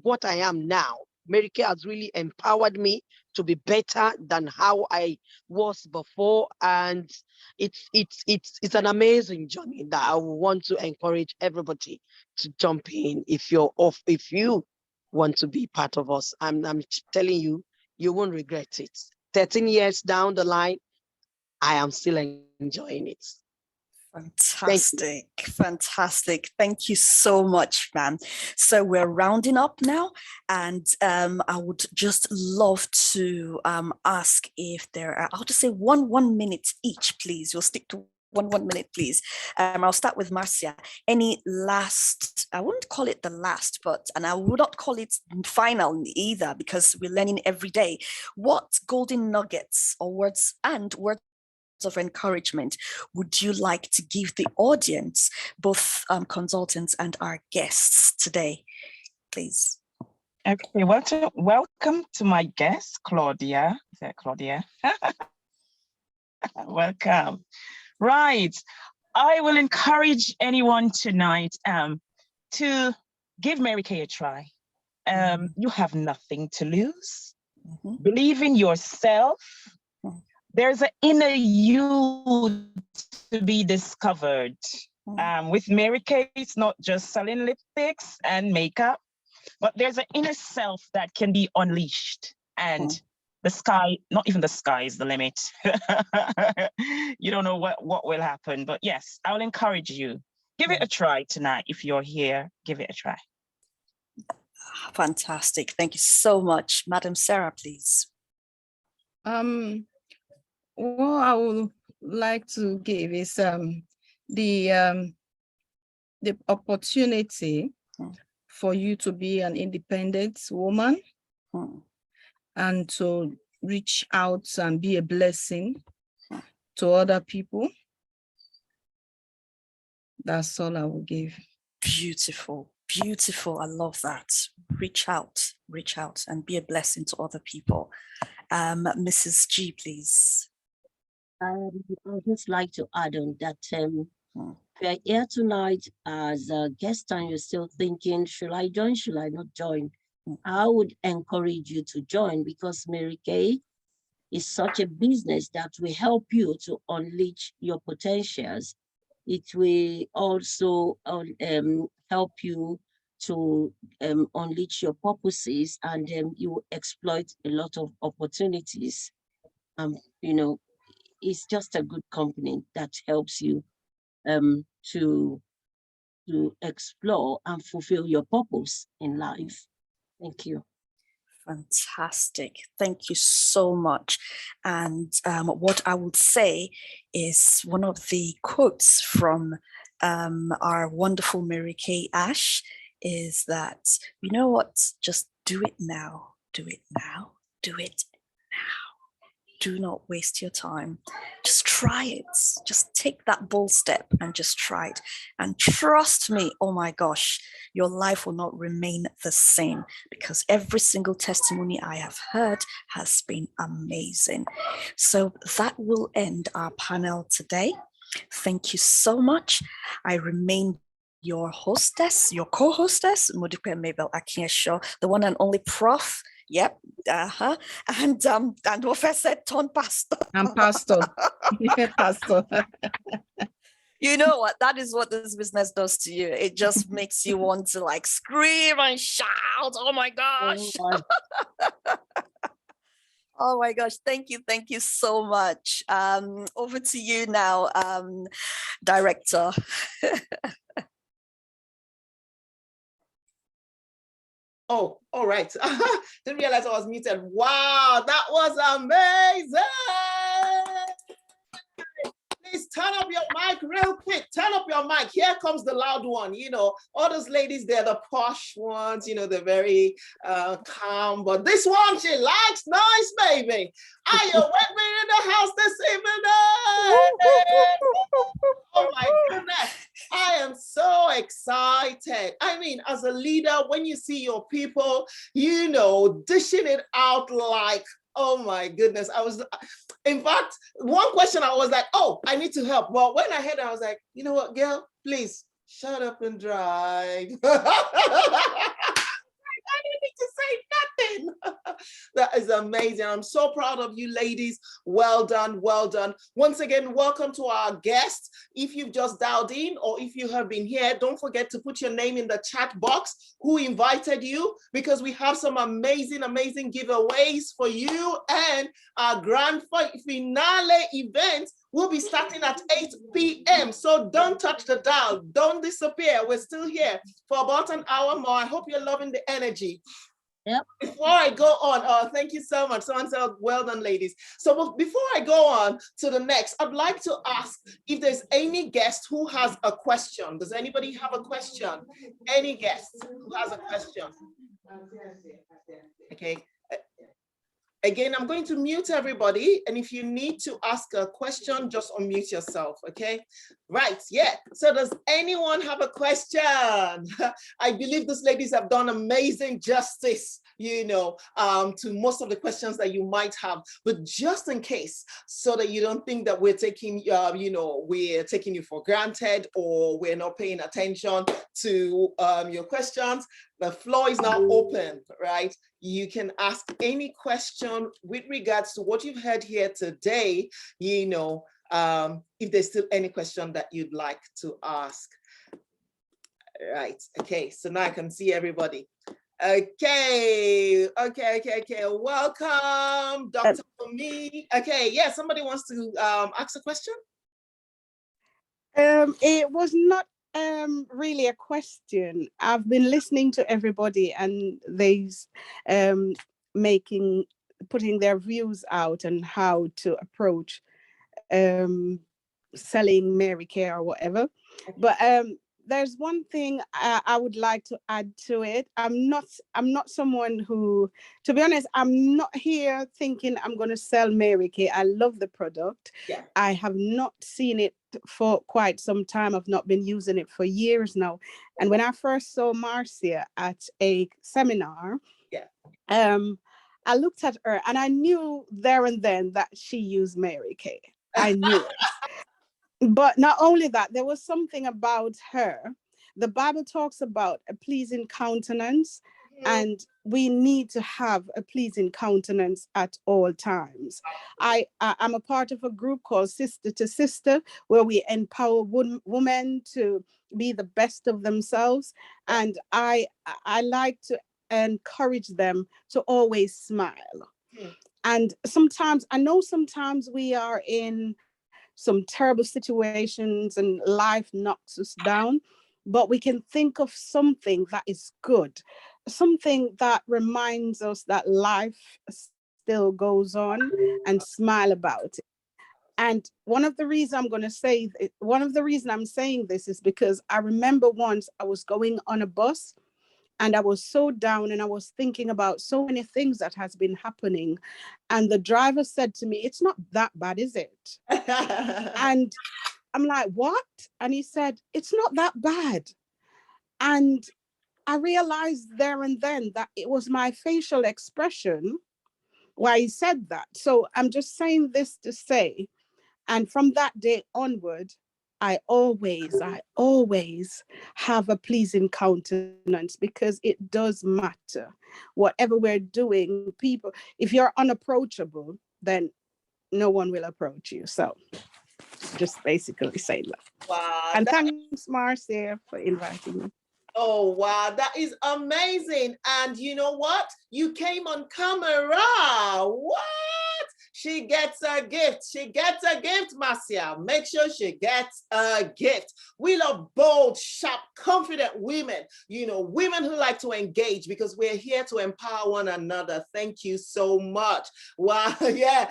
what I am now. Mary Kay has really empowered me to be better than how I was before. And it's an amazing journey that I want to encourage everybody to jump in if you want to be part of us. I'm telling you, you won't regret it. 13 years down the line, I am still enjoying it. Fantastic. Thank you so much, ma'am. So we're rounding up now, and I would just love to ask if there are, I'll just say one minute each, please. We'll stick to one minute, please. I'll start with Marcia. Any last, I wouldn't call it the last, and I would not call it final either, because we're learning every day. What golden nuggets or words of encouragement would you like to give the audience, both consultants and our guests today, please? Okay, welcome to my guest, Claudia. Is that Claudia? Welcome. Right. I will encourage anyone tonight to give Mary Kay a try. You have nothing to lose. Believe in yourself. There's an inner you to be discovered. With Mary Kay, it's not just selling lipsticks and makeup, but there's an inner self that can be unleashed. And the sky, not even the sky is the limit. You don't know what will happen. But yes, I will encourage you. Give it a try tonight. If you're here, give it a try. Fantastic. Thank you so much. Madam Sarah, please. What I would like to give is the opportunity for you to be an independent woman and to reach out and be a blessing to other people. That's all I will give. Beautiful, beautiful. I love that. Reach out and be a blessing to other people. Mrs. G, please. I would just like to add on that we are here tonight as a guest and you're still thinking, should I join, should I not join? I would encourage you to join, because Mary Kay is such a business that will help you to unleash your potentials. It will also help you to unleash your purposes, and you exploit a lot of opportunities. You know, it's just a good company that helps you to explore and fulfill your purpose in life. Thank you. Fantastic. Thank you so much. And what I would say is one of the quotes from our wonderful Mary Kay Ash is that, you know what, just do it now, do it now, do it now. Do not waste your time. Just try it. Just take that bold step and just try it. And trust me, oh my gosh, your life will not remain the same, because every single testimony I have heard has been amazing. So that will end our panel today. Thank you so much. I remain your hostess, your co-hostess, Modupe Mabel Akinyesho, the one and only Prof. Yep. And Professor Ton Pastor. I'm pastor. Pastor. You know what? That is what this business does to you. It just makes you want to like scream and shout. Oh my gosh. Oh my gosh. Thank you so much. Over to you now, Director. Oh, all right. Didn't realize I was muted. Wow, that was amazing. Please turn up your mic real quick. Turn up your mic. Here comes the loud one. You know, all those ladies, they're the posh ones. You know, they're very calm. But this one, she likes noise, baby. Are you with me in the house this evening? Oh my goodness. I am so excited. I mean, as a leader, when you see your people, you know, dishing it out like, oh my goodness. In fact, one question I was like, oh, I need to help. Well, when I heard it, I was like, you know what, girl, please shut up and drive. I didn't need to say nothing. That is amazing. I'm so proud of you ladies. Well done, well done. Once again, welcome to our guests. If you've just dialed in or if you have been here, don't forget to put your name in the chat box, who invited you, because we have some amazing giveaways for you, and our grand finale event will be starting at 8 p.m. So don't touch the dial. Don't disappear. We're still here for about an hour more. I hope you're loving the energy. Yep. Before I go on, oh, thank you so much. Someone said, well done, ladies. So before I go on to the next, I'd like to ask if there's any guest who has a question. Does anybody have a question? Any guest who has a question? Okay. Again, I'm going to mute everybody. And if you need to ask a question, just unmute yourself, okay? Right, yeah. So does anyone have a question? I believe these ladies have done amazing justice, you know, to most of the questions that you might have. But just in case, so that you don't think that we're taking, you know, we're taking you for granted or we're not paying attention to your questions, the floor is now open, right? You can ask any question with regards to what you've heard here today, you know, if there's still any question that you'd like to ask. Right, okay, so now I can see everybody. Okay. Welcome, Dr. Me. Okay, yeah, somebody wants to ask a question? It was not really a question. I've been listening to everybody and they's putting their views out on how to approach selling Mary Kay or whatever. But there's one thing I would like to add to it. I'm not someone who, to be honest, I'm not here thinking I'm going to sell Mary Kay. I love the product. Yeah. I have not seen it for quite some time. I've not been using it for years now. And when I first saw Marcia at a seminar, I looked at her and I knew there and then that she used Mary Kay. I knew it. But not only that, there was something about her. The Bible talks about a pleasing countenance, and we need to have a pleasing countenance at all times. I'm a part of a group called Sister to Sister, where we empower women to be the best of themselves. And I like to encourage them to always smile. And sometimes we are in some terrible situations and life knocks us down, but we can think of something that is good, something that reminds us that life still goes on, and smile about it. And one of the reasons I'm saying this is because I remember once I was going on a bus and I was so down and I was thinking about so many things that has been happening. And the driver said to me, "It's not that bad, is it?" And I'm like, "What?" And he said, "It's not that bad." And I realized there and then that it was my facial expression why he said that. So I'm just saying this to say, and from that day onward, I always have a pleasing countenance, because it does matter. Whatever we're doing, people, if you're unapproachable, then no one will approach you. So just basically say that. Wow. And thanks, Marcia, for inviting me. Oh, wow, that is amazing. And you know what? You came on camera. What? She gets a gift. She gets a gift, Marcia. Make sure she gets a gift. We love bold, sharp, confident women. You know, women who like to engage, because we're here to empower one another. Thank you so much. Wow, yeah.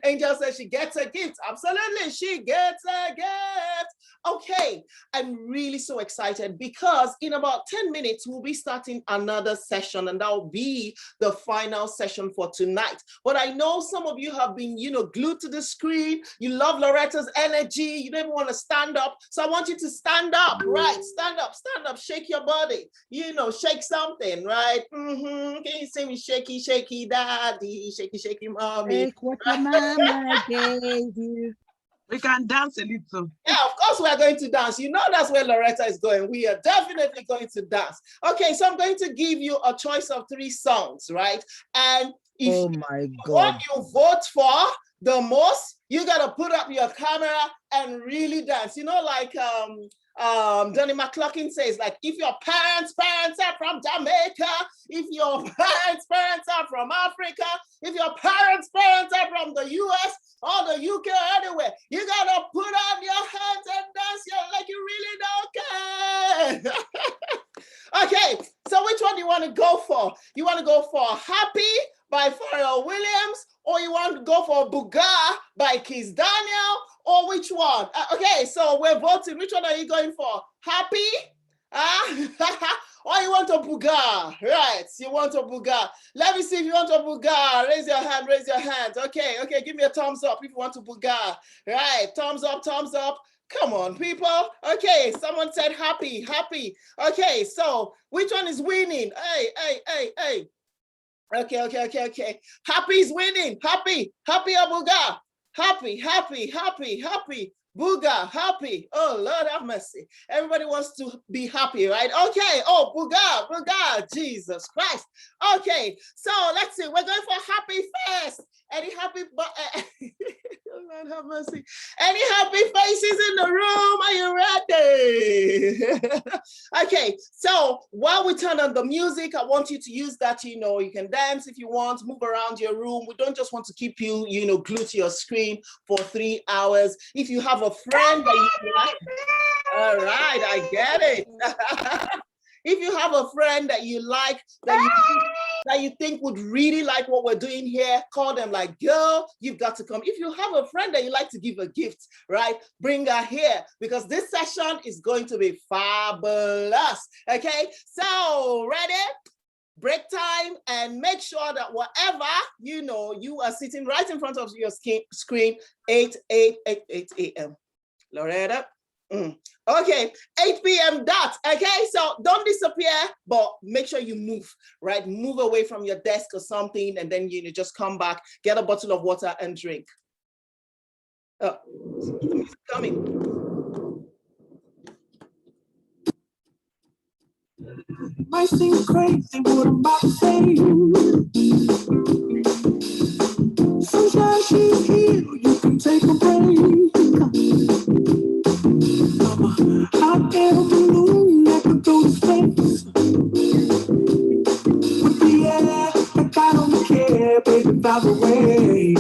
Angel says she gets a gift. Absolutely, she gets a gift. Okay, I'm really so excited because in about 10 minutes, we'll be starting another session, and that will be the final session for tonight. But I know some of you have been, glued to the screen. You love Loretta's energy. You don't even want to stand up. So I want you to stand up, right? Stand up, shake your body, shake something, right? Can you say me shaky, shaky daddy, shaky, shaky mommy? Take what your mama gave you. We can dance a little. Yeah, of course we are going to dance. You know that's where Loretta is going. We are definitely going to dance. Okay, so I'm going to give you a choice of 3 songs, right? And if what you vote for the most, you gotta put up your camera and really dance. Like Donnie McClurkin says, like, if your parents are from Jamaica, if your parents are from Africa, if your parents are from the US or the UK or anywhere, you gotta put on your hands and dance like you really don't care. Okay, so which one do you want to go for? You want to go for Happy by Pharrell Williams, or you want to go for Buga by Kiss Daniel, or which one? Okay, so we're voting. Which one are you going for? Happy? Or you want a Buga? Right, you want a Buga. Let me see if you want a Buga. Raise your hand, raise your hands. Okay, give me a thumbs up if you want a Buga. Right, thumbs up, thumbs up. Come on, people. Okay, someone said happy. Okay, so which one is winning? Hey. Okay. Happy is winning. Happy or Buga? Happy. Buga, happy. Oh, Lord have mercy. Everybody wants to be happy, right? Okay. Oh, Buga. Jesus Christ. Okay, so let's see. We're going for happy first. Any happy? Lord have mercy. Any happy faces in the room? Are you ready? Okay, so while we turn on the music, I want you to use that, you know, you can dance if you want, move around your room. We don't just want to keep you, you know, glued to your screen for 3 hours. If you have a friend that you like, all right, I get it. If you have a friend that you like, that you think would really like what we're doing here, call them like, girl, you've got to come. If you have a friend that you like to give a gift, right, bring her here because this session is going to be fabulous. Okay, so ready? Break time, and make sure that whatever, you know, you are sitting right in front of your screen, 8 a.m. Loretta? Okay, 8 p.m. dot. Okay, so don't disappear, but make sure you move, right? Move away from your desk or something, and then you know, just come back, get a bottle of water and drink. Oh, the music coming. Might seem crazy what I'm about to say. Sunshine, she's here, you can take a break. I'm a hot air balloon that could go to space. With the air, like I don't care, baby, by the way.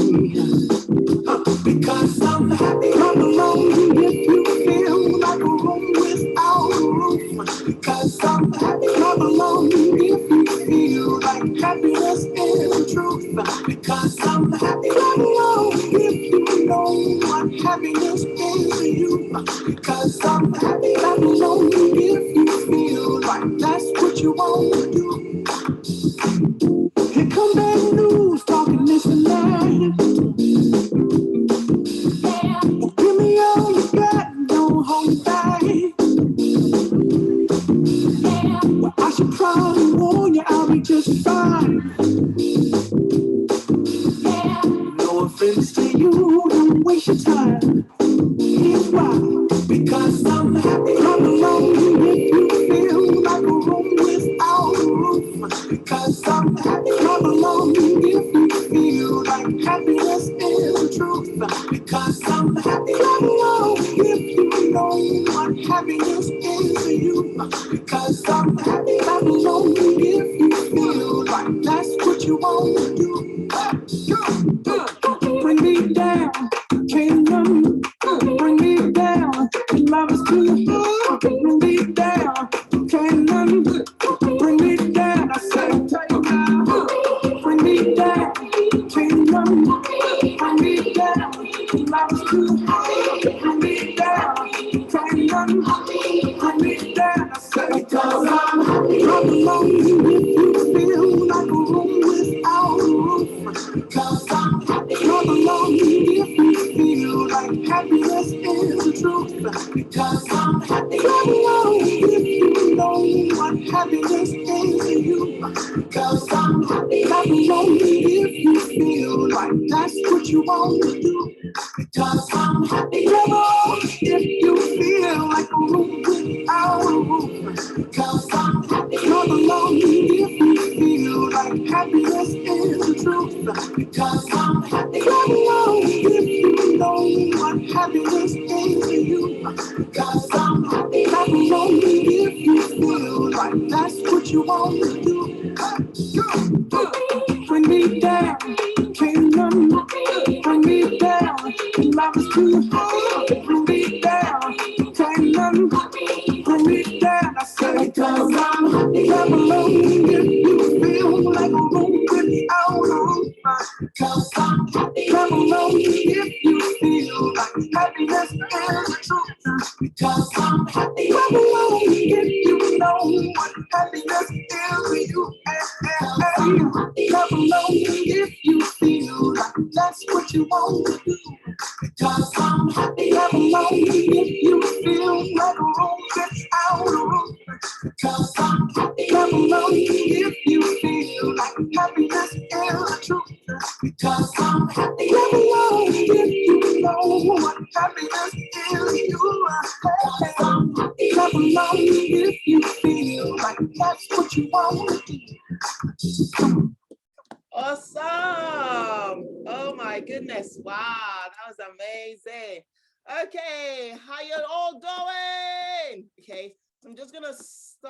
Because I'm happy, come along if you feel like a room without a roof. Because I'm happy, come along if you feel like happiness is the truth. Because I'm happy, come along if you know what happiness is to you. Because I'm happy, come along if you feel like that's what you want to do. Here come bad news, talking this and that. Well, give me all you got, don't hold back. Well, I should probably warn you, I'll be just fine. No offense to you, don't waste your time. Here's why. Because I'm happy, come along if you feel like a room without a roof. Because I'm happy, come along if you feel like happiness is the truth. Because I'm happy, come along if you know what happiness is to you. Because I'm happy, come along if you feel like that's what you want to do. Bring me down, can't none. Bring me down, love is too hard. Bring me down, can't none. Bring me down, I say. Bring me down, can't none. Bring me down, love is too hard. Bring me down, can't none. Bring me down, I say. Because I'm happy, come along if you feel like a room without a roof. Because I'm happy, come along if you feel like happiness is the truth. Because I'm happy, come along if you know what happiness is to you. Because I'm happy, come along if you feel like that's what you want to do. Because I'm happy, come on if you feel like a room without a roof. Because I'm happy, come along if you feel like happiness is the truth. Because I'm happy, come along if you know what happiness is to you. Because I'm happy, come along if you feel like that's what you want to do. Bring me down, can't none. Bring me down, love is too hard. Bring me down, can't none. Bring me down, I say. Because I'm happy, come along if you feel like a room without a roof. Because I'm happy, come along if you feel like happiness is the truth. Because I'm happy, come along if you know what happiness is to you. Come along if you feel like that's what you want to do. Because I'm happy, come along if you feel like a room without a roof. Because I'm happy, come along if you feel like happiness is the truth. Because I'm happy, come along if you know what happiness is to you. Because I'm happy, come along if you feel like that's what you want to do. Awesome. Oh my goodness. Wow, that was amazing. Okay, how you all doing? Okay, I'm just gonna stop